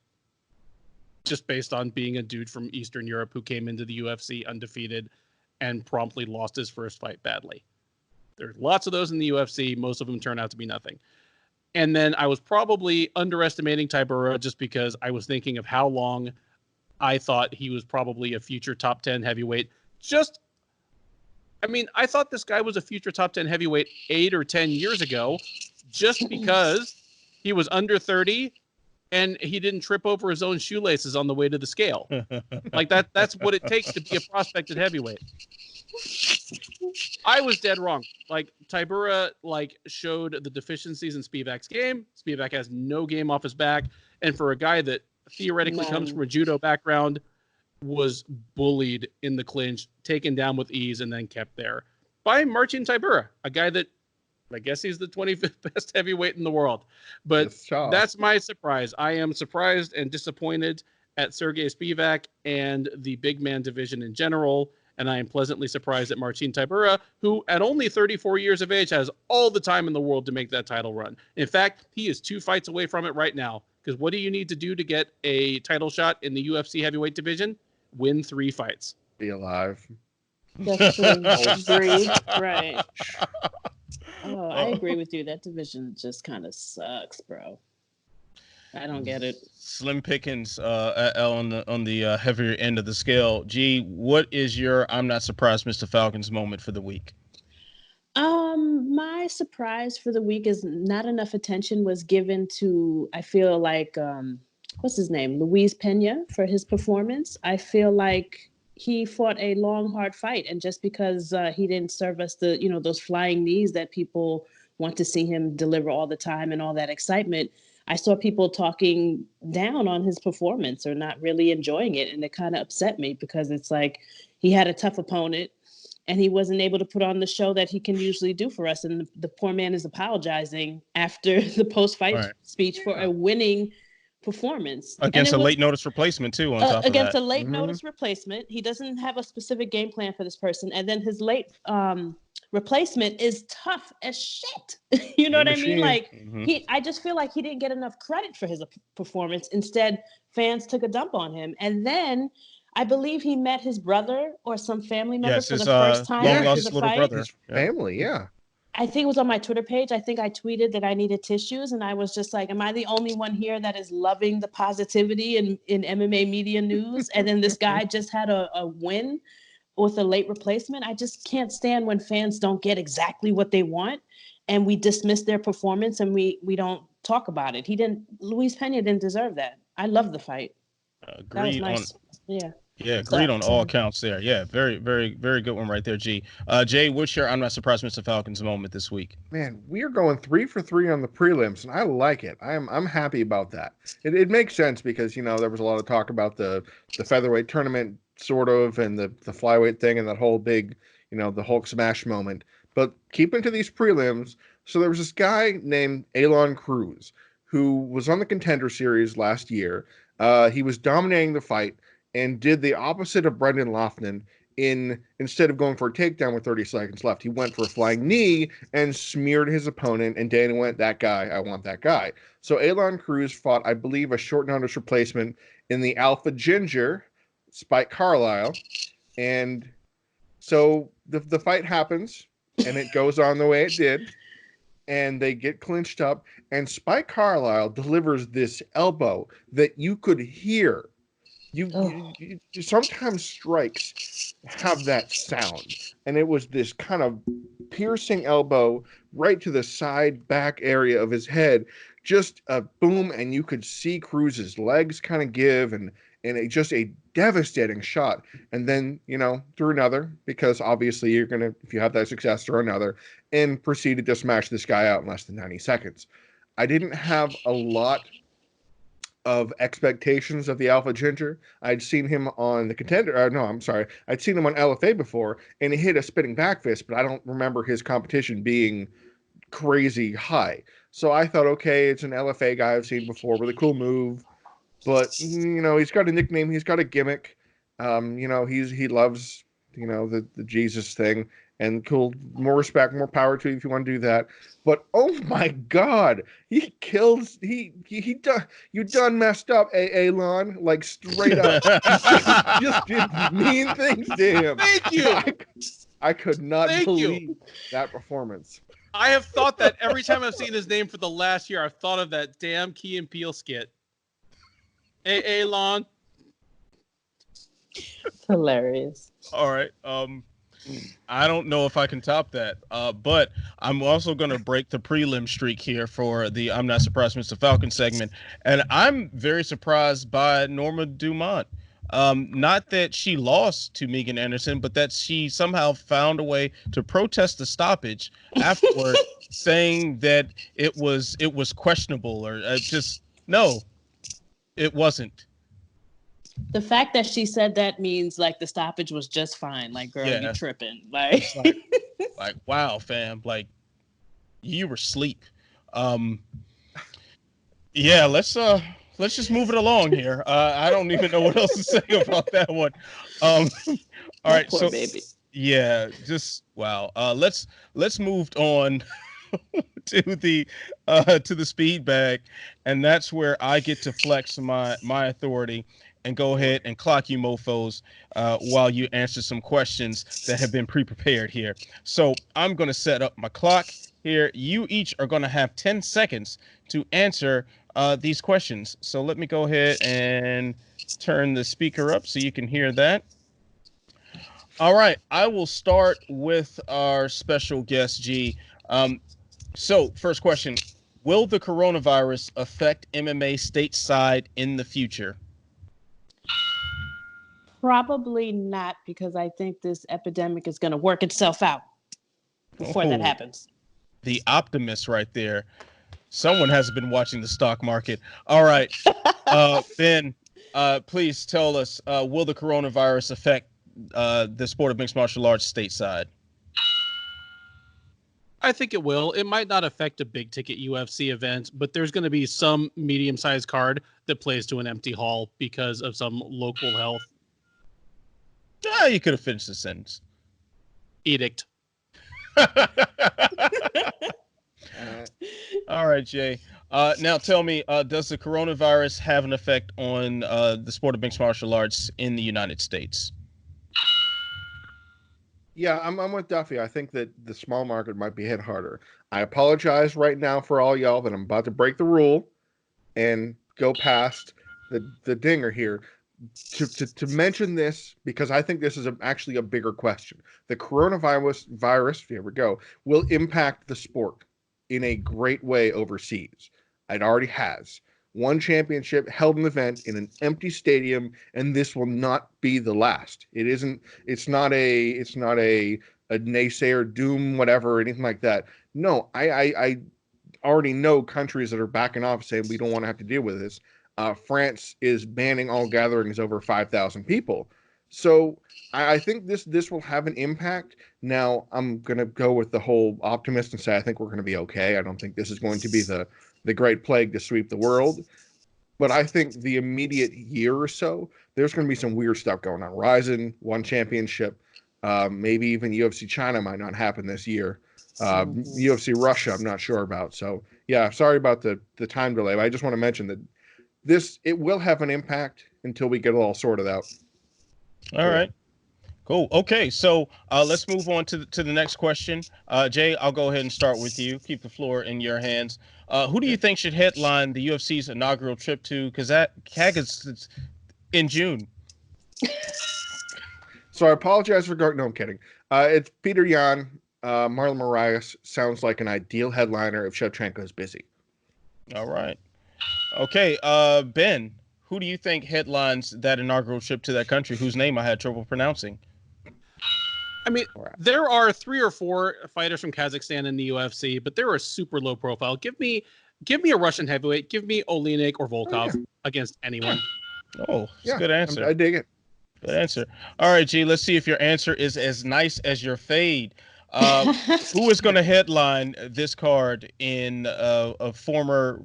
just based on being a dude from Eastern Europe who came into the UFC undefeated and promptly lost his first fight badly. There's lots of those in the UFC. Most of them turn out to be nothing. And then I was probably underestimating Tybura just because I was thinking of how long I thought he was probably a future top 10 heavyweight. I thought this guy was a future top 10 heavyweight 8 or 10 years ago, just because he was under 30 and he didn't trip over his own shoelaces on the way to the scale. Like that's what it takes to be a prospect at heavyweight. I was dead wrong. Like, Tybura, like, showed the deficiencies in Spivak's game. Spivak has no game off his back. And for a guy that theoretically comes from a judo background, was bullied in the clinch, taken down with ease, and then kept there by Marcin Tybura, a guy that I guess he's the 25th best heavyweight in the world. But that's my surprise. I am surprised and disappointed at Sergey Spivak and the big man division in general. And I am pleasantly surprised at Marcin Tybura, who at only 34 years of age has all the time in the world to make that title run. In fact, he is 2 fights away from it right now. Because what do you need to do to get a title shot in the UFC heavyweight division? Win 3 fights. Be alive. That's true. Breathe. Right. Oh, I agree with you. That division just kind of sucks, bro. I don't get it. Slim pickings on the heavier end of the scale. G, what is your I'm not surprised Mr. Falcons moment for the week? My surprise for the week is not enough attention was given to, I feel like, what's his name? Luis Pena for his performance. I feel like he fought a long, hard fight. And just because he didn't serve us those flying knees that people want to see him deliver all the time and all that excitement, I saw people talking down on his performance or not really enjoying it. And it kind of upset me because it's like he had a tough opponent and he wasn't able to put on the show that he can usually do for us. And the poor man is apologizing after the post-fight speech for a winning performance. Against a late notice replacement too, on top of that. Against a late notice replacement. He doesn't have a specific game plan for this person. And then his late replacement is tough as shit. You know what I mean? Like I just feel like he didn't get enough credit for his performance. Instead, fans took a dump on him. And then I believe he met his brother or some family member for the first time after the fight. Brother. His family, yeah. I think it was on my Twitter page. I think I tweeted that I needed tissues, and I was just like, am I the only one here that is loving the positivity in MMA media news? And then this guy just had a win with a late replacement. I just can't stand when fans don't get exactly what they want and we dismiss their performance and we don't talk about it. Luis Pena didn't deserve that. I love the fight. Agreed. That was nice. Yeah, agreed on all counts there. Yeah, very, very, very good one right there, G. Jay, what's your I'm not surprised Mr. Falcons moment this week? Man, we are going 3 for 3 on the prelims, and I like it. I'm happy about that. It makes sense because, there was a lot of talk about the featherweight tournament, sort of, and the flyweight thing and that whole big, the Hulk smash moment. But keeping to these prelims, so there was this guy named Elon Cruz who was on the Contender Series last year. He was dominating the fight and did the opposite of Brendan Loughnane instead of going for a takedown with 30 seconds left, he went for a flying knee and smeared his opponent, and Dana went, that guy, I want that guy. So Elon Cruz fought, I believe, a short notice replacement in the Alpha Ginger, Spike Carlisle, and so the fight happens, and it goes on the way it did, and they get clinched up, and Spike Carlisle delivers this elbow that you could hear you sometimes strikes have that sound, and it was this kind of piercing elbow right to the side back area of his head, just a boom, and you could see Cruz's legs kind of give, and just a devastating shot. And then, through another, because obviously you're going to, if you have that success, throw another, and proceeded to smash this guy out in less than 90 seconds. I didn't have a lot of expectations of the Alpha Ginger. I'd seen him on the Contender. No, I'm sorry. I'd seen him on LFA before, and he hit a spinning back fist, but I don't remember his competition being crazy high. So I thought, okay, it's an LFA guy I've seen before with a cool move, but he's got a nickname, he's got a gimmick. He loves the Jesus thing, and cool. More respect, more power to you if you want to do that. But oh my God, he kills. He done. You done messed up, Lon. Like straight up, just did mean things to him. Thank you. I could not believe that performance. I have thought that every time I've seen his name for the last year. I've thought of that damn Key and Peele skit. Lon. Hilarious. All right. I don't know if I can top that, but I'm also going to break the prelim streak here for the I'm Not Surprised Mr. Falcon segment, and I'm very surprised by Norma Dumont. Not that she lost to Megan Anderson, but that she somehow found a way to protest the stoppage afterward, saying that it was questionable, or no, it wasn't. The fact that she said that means like the stoppage was just fine. Like, girl, you tripping. Like, wow, fam. Like, you were asleep. Yeah, let's just move it along here. I don't even know what else to say about that one. All right, poor baby. Yeah, just wow. Let's move on to the speed bag, and that's where I get to flex my authority and go ahead and clock you mofos while you answer some questions that have been pre-prepared here. So I'm going to set up my clock here. You each are going to have 10 seconds to answer these questions. So let me go ahead and turn the speaker up so you can hear that. All right. I will start with our special guest, G. So first question, will the coronavirus affect MMA stateside in the future? Probably not, because I think this epidemic is going to work itself out before that happens. The optimist right there. Someone has been watching the stock market. All right. Ben, please tell us, will the coronavirus affect the sport of mixed martial arts stateside? I think it will. It might not affect a big ticket UFC event, but there's going to be some medium-sized card that plays to an empty hall because of some local health. You could have finished the sentence. Edict. All right, Jay. Now tell me, does the coronavirus have an effect on the sport of mixed martial arts in the United States? Yeah, I'm with Duffy. I think that the small market might be hit harder. I apologize right now for all y'all that I'm about to break the rule and go past the dinger here. To mention this, because I think this is actually a bigger question. The coronavirus, here we go, will impact the sport in a great way overseas. It already has. One championship held an event in an empty stadium, and this will not be the last. It's not a naysayer doom, whatever, anything like that. No, I already know countries that are backing off saying we don't want to have to deal with this. France is banning all gatherings over 5,000 people. So I think this will have an impact. Now, I'm going to go with the whole optimist and say I think we're going to be okay. I don't think this is going to be the great plague to sweep the world. But I think the immediate year or so, there's going to be some weird stuff going on. Ryzen, one championship, maybe even UFC China might not happen this year. UFC Russia, I'm not sure about. So, yeah, sorry about the time delay. But I just want to mention that it will have an impact until we get it all sorted out. All right. Cool. Okay, so let's move on to the next question. Jay, I'll go ahead and start with you. Keep the floor in your hands. Who do you think should headline the UFC's inaugural trip to Kazakhstan? in June. So I apologize for going. No, I'm kidding. It's Peter Yan. Marlon Moraes sounds like an ideal headliner if Shevchenko is busy. All right. Okay, Ben, who do you think headlines that inaugural trip to that country, whose name I had trouble pronouncing? I mean, there are 3 or 4 fighters from Kazakhstan in the UFC, but they're a super low profile. Give me a Russian heavyweight. Give me Oleinik or Volkov against anyone. Oh, that's a good answer. I dig it. Good answer. All right, G, let's see if your answer is as nice as your fade. Who is going to headline this card in a former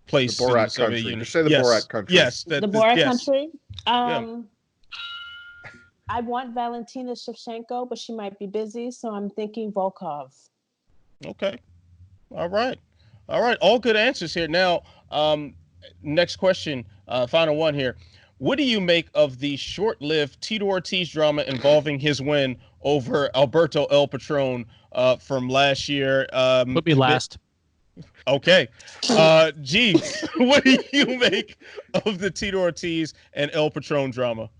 place? The Borat country. Just say the Borat country. Yes. The Borat country? I want Valentina Shevchenko, but she might be busy, so I'm thinking Volkov. Okay. All right. All good answers here. Now, next question, final one here. What do you make of the short-lived Tito Ortiz drama involving his win over Alberto El Patron from last year? Put me last. Okay. G, what do you make of the Tito Ortiz and El Patron drama?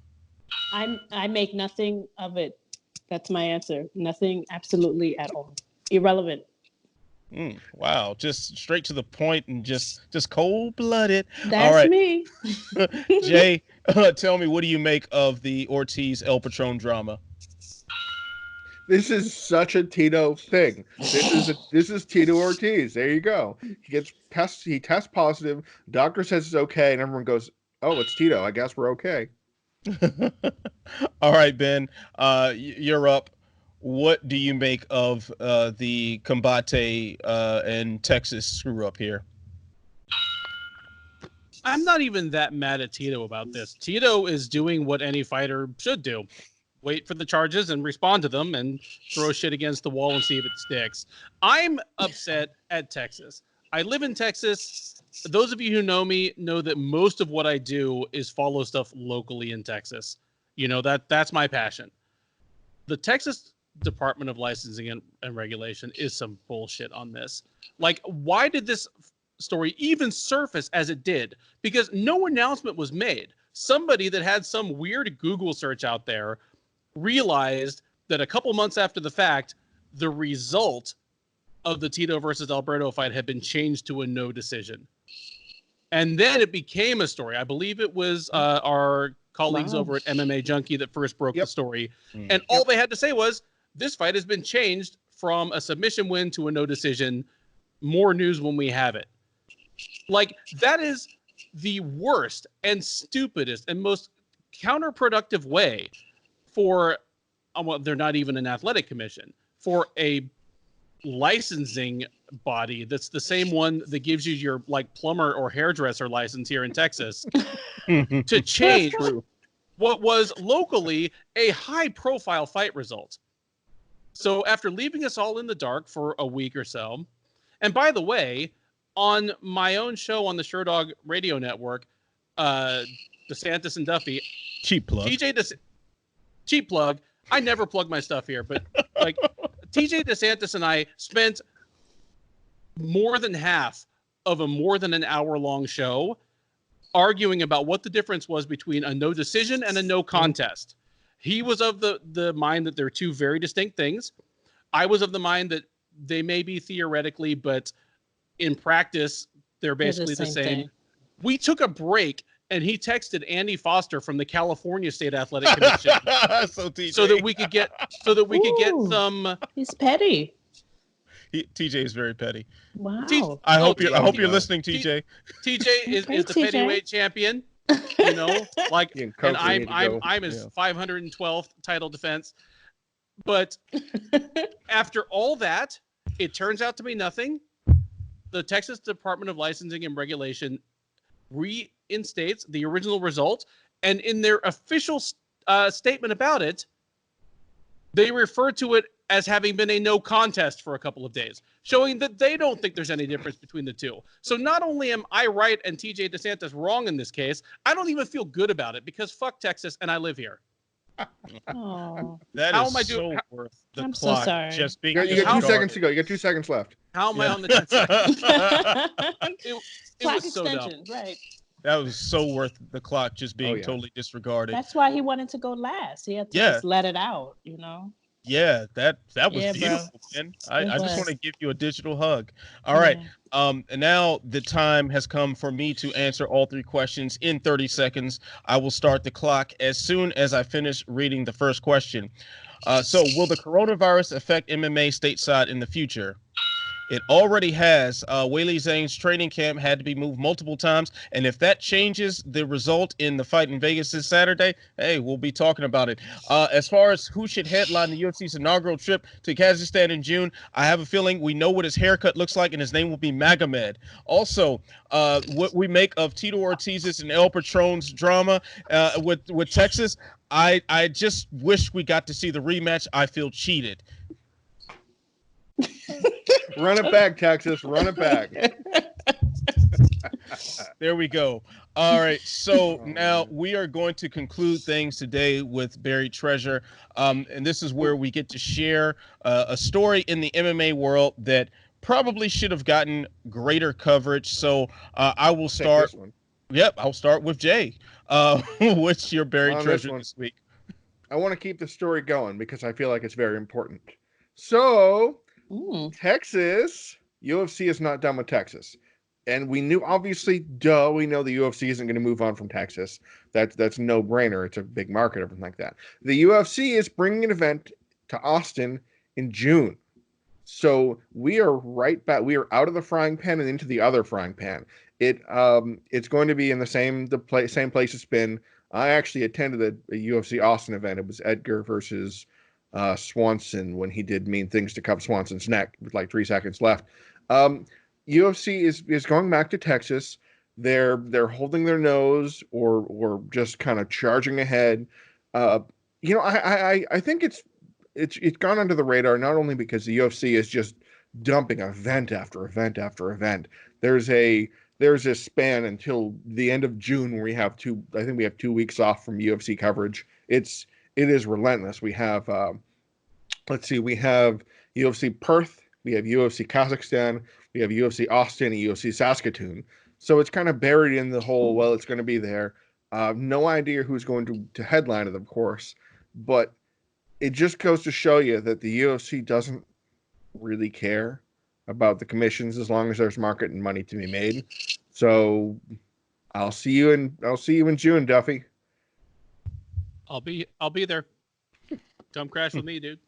I make nothing of it. That's my answer. Nothing, absolutely at all. Irrelevant. Wow, just straight to the point and just cold-blooded. That's all right. me. Jay, tell me, what do you make of the Ortiz El Patron drama? This is such a Tito thing. This is Tito Ortiz. There you go. He tests positive. Doctor says it's okay, and everyone goes, "Oh, it's Tito. I guess we're okay." All right, Ben, you're up. What do you make of the Combate and Texas screw up here? I'm not even that mad at Tito about this. Tito is doing what any fighter should do. Wait for the charges and respond to them and throw shit against the wall and see if it sticks. I'm upset at Texas. I live in Texas. Those of you who know me know that most of what I do is follow stuff locally in Texas. You know, that's my passion. The Texas Department of Licensing and Regulation is some bullshit on this. Like, why did this story even surface as it did? Because no announcement was made. Somebody that had some weird Google search out there realized that a couple months after the fact, the result of the Tito versus Alberto fight had been changed to a no decision. And then it became a story. I believe it was our colleagues over at MMA Junkie that first broke the story. And all they had to say was, this fight has been changed from a submission win to a no decision. More news when we have it. Like, that is the worst and stupidest and most counterproductive way for, well, they're not even an athletic commission, for a licensing body that's the same one that gives you your like plumber or hairdresser license here in Texas to change what was locally a high profile fight result. So after leaving us all in the dark for a week or so, and by the way, on my own show on the Sherdog Radio Network, DeSantis and Duffy, cheap plug. Cheap plug. I never plug my stuff here, but like TJ DeSantis and I spent more than half of a more than an hour long show arguing about what the difference was between a no decision and a no contest. He was of the mind that they're two very distinct things. I was of the mind that they may be theoretically, but in practice, they're basically the same. We took a break, and he texted Andy Foster from the California State Athletic Commission so that we could get some. He's petty. TJ is very petty. Wow. I hope you're listening, TJ. TJ is the featherweight champion. You know, like, and I'm his 512th title defense. But after all that, it turns out to be nothing. The Texas Department of Licensing and Regulation reinstates the original result, and in their official statement about it, they refer to it as having been a no contest for a couple of days, showing that they don't think there's any difference between the two. So not only am I right and TJ DeSantis wrong in this case, I don't even feel good about it because fuck Texas and I live here. Oh, that how is am I doing? so worth the I'm clock. so sorry. Just being You got 2 seconds to go. You got 2 seconds left. How am I on the 10 seconds? It clock was so dumb. extension, right? That was so worth the clock just being yeah. totally disregarded. That's why he wanted to go last. He had to Yeah. just let it out, you know? Yeah, that was Yeah, beautiful, bro. man. It I just was. want to give you a digital hug. All right. Yeah. And now the time has come for me to answer all three questions in 30 seconds. I will start the clock as soon as I finish reading the first question. So will the coronavirus affect MMA stateside in the future? It already has. Weili Zhang's training camp had to be moved multiple times, and if that changes the result in the fight in Vegas this Saturday, hey, we'll be talking about it. As far as who should headline the UFC's inaugural trip to Kazakhstan in June, I have a feeling we know what his haircut looks like, and his name will be Magomed. Also, what we make of Tito Ortiz's and El Patron's drama with Texas, I just wish we got to see the rematch. I feel cheated. Run it back, Texas. Run it back. There we go. All right. So now we are going to conclude things today with Buried Treasure. And this is where we get to share a story in the MMA world that probably should have gotten greater coverage. So I will start. Yep. I'll start with Jay. What's your Buried Treasure this week? I want to keep the story going because I feel like it's very important. So, Texas, UFC is not done with Texas. And we knew, obviously, we know the UFC isn't going to move on from Texas. That's no brainer. It's a big market, everything like that. The UFC is bringing an event to Austin in June. So we are right back. We are out of the frying pan and into the other frying pan. It's going to be in the same place it's been. I actually attended a UFC Austin event. It was Edgar versus Swanson when he did mean things to Cub Swanson's neck with like 3 seconds left. UFC is going back to Texas. They're holding their nose or just kind of charging ahead. I think it's gone under the radar not only because the UFC is just dumping event after event after event. There's a span until the end of June where we have 2 weeks off from UFC coverage. It is relentless. We have we have UFC Perth, we have UFC Kazakhstan, we have UFC Austin and UFC Saskatoon. So it's kind of buried in the whole, well, it's going to be there. No idea who's going to headline it, of course, but it just goes to show you that the UFC doesn't really care about the commissions as long as there's market and money to be made. So I'll see you in June, Duffy. I'll be there. Come crash with me, dude.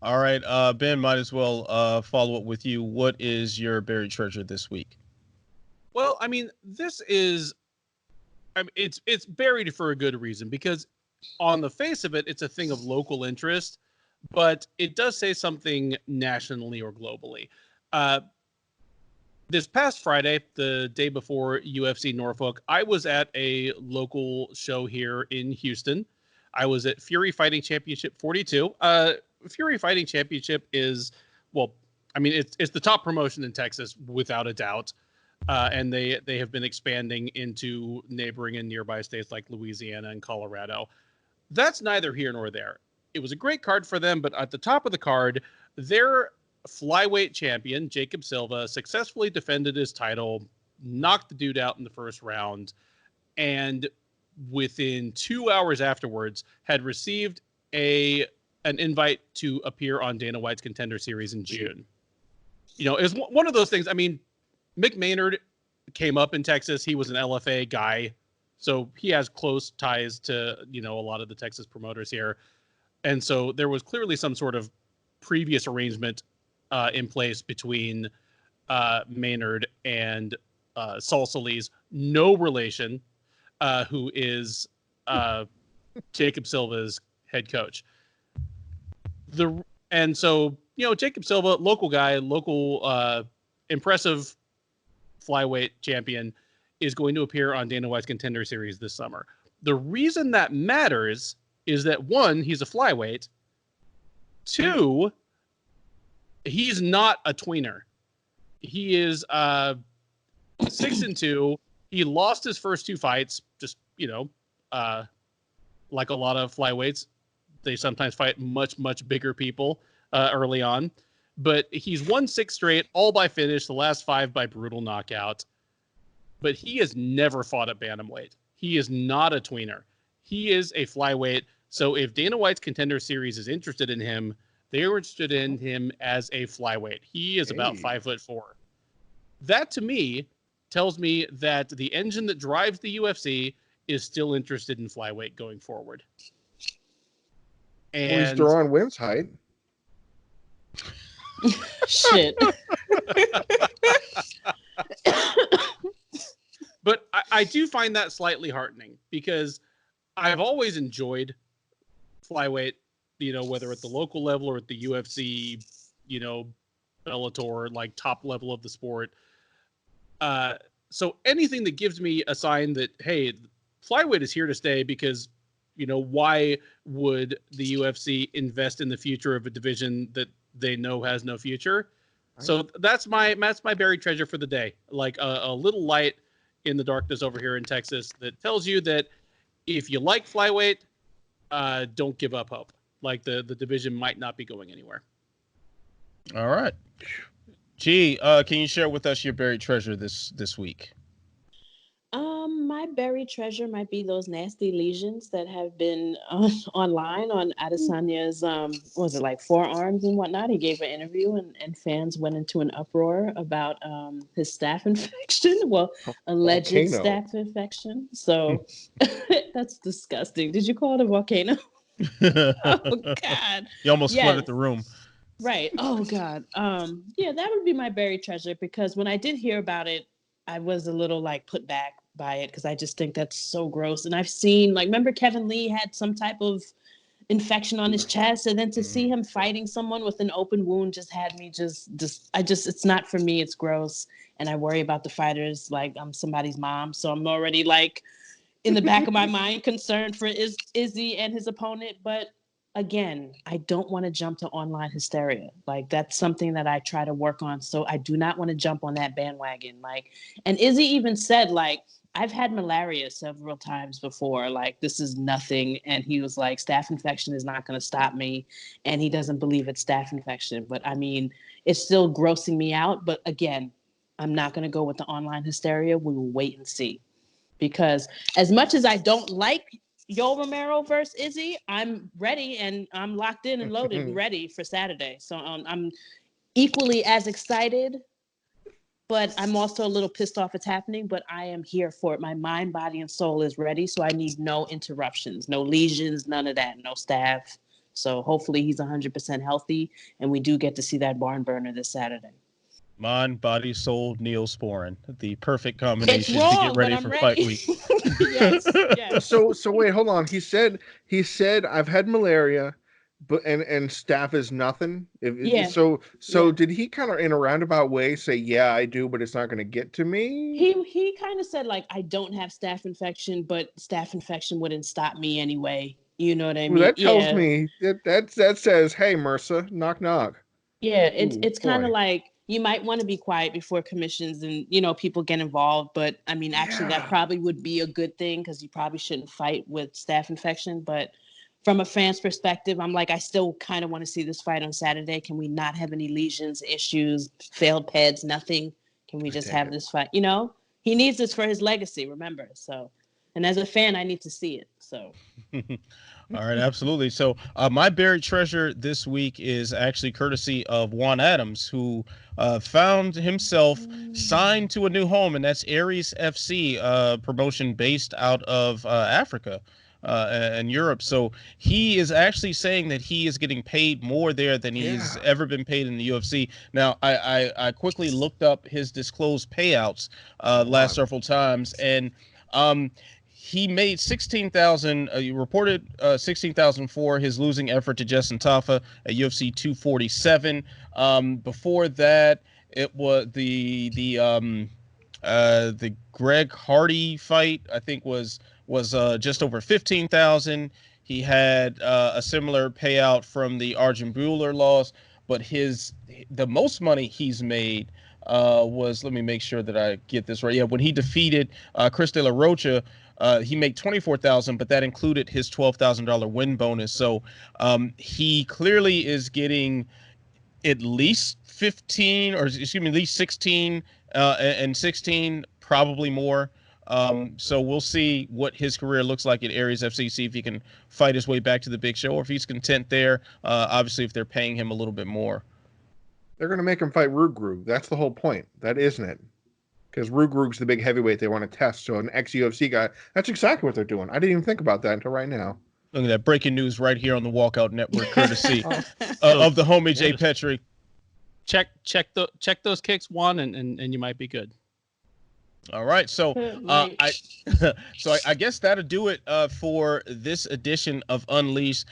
All right, Ben, might as well follow up with you. What is your buried treasure this week? Well, I mean, it's buried for a good reason because on the face of it, it's a thing of local interest, but it does say something nationally or globally. This past Friday, the day before UFC Norfolk, I was at a local show here in Houston. I was at Fury Fighting Championship 42. Fury Fighting Championship is, it's the top promotion in Texas without a doubt. And they have been expanding into neighboring and nearby states like Louisiana and Colorado. That's neither here nor there. It was a great card for them, but at the top of the card, their flyweight champion, Jacob Silva, successfully defended his title, knocked the dude out in the first round, and within 2 hours afterwards had received an invite to appear on Dana White's Contender Series in June. You know, it's one of those things. I mean, Mick Maynard came up in Texas. He was an LFA guy, so he has close ties to, a lot of the Texas promoters here. And so there was clearly some sort of previous arrangement in place between Maynard and Saul Solis, no relation, who is Jacob Silva's head coach. And so, Jacob Silva, local guy, impressive flyweight champion, is going to appear on Dana White's Contender Series this summer. The reason that matters is that 1, he's a flyweight. 2, he's not a tweener. He is 6-2. He lost his first 2 fights. Just like a lot of flyweights, they sometimes fight much, much bigger people early on. But he's won 6 straight, all by finish. The last 5 by brutal knockout. but he has never fought at bantamweight. He is not a tweener. He is a flyweight. So if Dana White's Contender Series is interested in him, they are interested in him as a flyweight. He is about 5'4". That to me tells me that the engine that drives the UFC is still interested in flyweight going forward. And well, he's drawing Wynn's height. Shit. But I do find that slightly heartening because I've always enjoyed flyweight, whether at the local level or at the UFC, Bellator, like top level of the sport. So anything that gives me a sign that, hey, flyweight is here to stay because, why would the UFC invest in the future of a division that they know has no future? Right. So that's my buried treasure for the day. Like a little light in the darkness over here in Texas that tells you that if you like flyweight, don't give up hope. Like the division might not be going anywhere. All right. G, can you share with us your buried treasure this week? My buried treasure might be those nasty lesions that have been online on Adesanya's, was it like forearms and whatnot? He gave an interview and fans went into an uproar about his staph infection. Well, alleged volcano. Staph infection. So that's disgusting. Did you call it a volcano? Oh God! You almost flooded the room. Right. Oh God. Yeah, that would be my buried treasure because when I did hear about it, I was a little like put back by it because I just think that's so gross. And I've seen, like, remember Kevin Lee had some type of infection on his chest, and then to see him fighting someone with an open wound just had me it's not for me. It's gross, and I worry about the fighters like I'm somebody's mom, so I'm already like in the back of my mind concerned for Izzy and his opponent. But again, I don't want to jump to online hysteria. Like that's something that I try to work on. So I do not want to jump on that bandwagon. Like, and Izzy even said, like, I've had malaria several times before. Like, this is nothing. And he was like, staph infection is not going to stop me. And he doesn't believe it's staph infection. But I mean, it's still grossing me out. But again, I'm not going to go with the online hysteria. We will wait and see. Because as much as I don't like Romero versus Izzy, I'm ready and I'm locked in and loaded and ready for Saturday. So I'm equally as excited, but I'm also a little pissed off it's happening, but I am here for it. My mind, body, and soul is ready. So I need no interruptions, no lesions, none of that, no staph. So hopefully he's 100% healthy and we do get to see that barn burner this Saturday. Mind, body, soul, Neosporin. The perfect combination to get ready for fight week. Yes. So wait, hold on. He said I've had malaria, but and staph is nothing. So did he kind of in a roundabout way say, yeah, I do, but it's not going to get to me? He kind of said like, I don't have staph infection, but staph infection wouldn't stop me anyway. You know what I mean? Well, that tells me that says, hey, MRSA, knock knock. Yeah, it's kind of like you might want to be quiet before commissions and, people get involved. But I mean, actually, that probably would be a good thing because you probably shouldn't fight with staph infection. But from a fan's perspective, I'm like, I still kind of want to see this fight on Saturday. Can we not have any lesions, issues, failed PEDs, nothing? Can we just have this fight? He needs this for his legacy, remember? So, and as a fan, I need to see it. So. All right, absolutely. So my buried treasure this week is actually courtesy of Juan Adams, who found himself signed to a new home, and that's Aries FC, promotion based out of Africa and Europe. So he is actually saying that he is getting paid more there than he's ever been paid in the UFC. Now, I quickly looked up his disclosed payouts last several times, and he made $16,000. He reported $16,000 for his losing effort to Justin Tafa at UFC 247. Before that, it was the Greg Hardy fight. I think was just over $15,000. He had a similar payout from the Arjun Buehler loss, but the most money he's made was, let me make sure that I get this right. Yeah, when he defeated Chris De La Rocha. He made $24,000, but that included his $12,000 win bonus. So he clearly is getting at least 15, or excuse me, at least 16 and 16 probably more. So we'll see what his career looks like at Aries FC, see if he can fight his way back to the big show, or if he's content there. Obviously, if they're paying him a little bit more. They're going to make him fight Rugrug. That's the whole point. That isn't it. Because Rugrug's the big heavyweight they want to test. So an ex-UFC guy, that's exactly what they're doing. I didn't even think about that until right now. Look at that breaking news right here on the Walkout Network, courtesy of the homie Jay Petrie. Check those kicks, Juan, and you might be good. All right, so I guess that'll do it for this edition of Unleashed.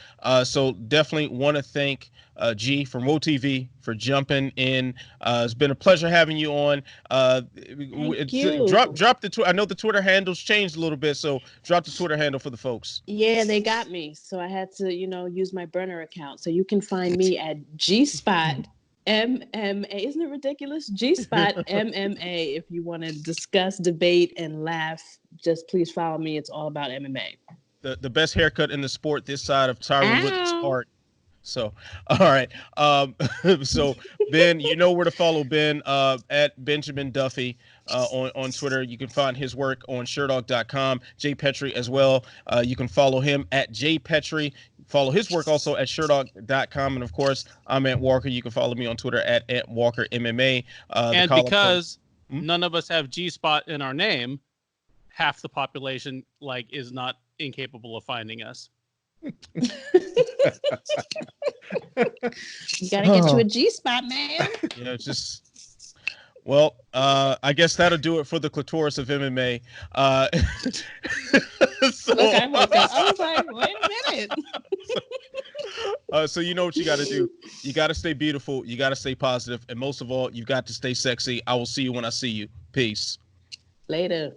So definitely want to thank G from WhoaTV for jumping in. It's been a pleasure having you on. Thank you. Drop the I know the Twitter handle's changed a little bit, so drop the Twitter handle for the folks. Yeah, they got me, so I had to use my burner account. So you can find me at G-Spot MMA. Isn't it ridiculous? G-Spot MMA. If you want to discuss, debate, and laugh, just please follow me. It's all about MMA. The best haircut in the sport this side of Tyron Woodley's heart. So, all right. So Ben, you know where to follow Ben, at Benjamin Duffy on Twitter. You can find his work on Sherdog.com. Jay Petrie as well. You can follow him at Jay Petrie. Follow his work also at Sherdog.com. And of course, I'm Ant Walker. You can follow me on Twitter at Ant Walker MMA. And because none of us have G-Spot in our name, half the population is not incapable of finding us. You gotta get you a G-Spot, man. Well, I guess that'll do it for the clitoris of MMA. So, Look, I was like, wait a minute. So you know what you got to do. You got to stay beautiful. You got to stay positive. And most of all, you got to stay sexy. I will see you when I see you. Peace. Later.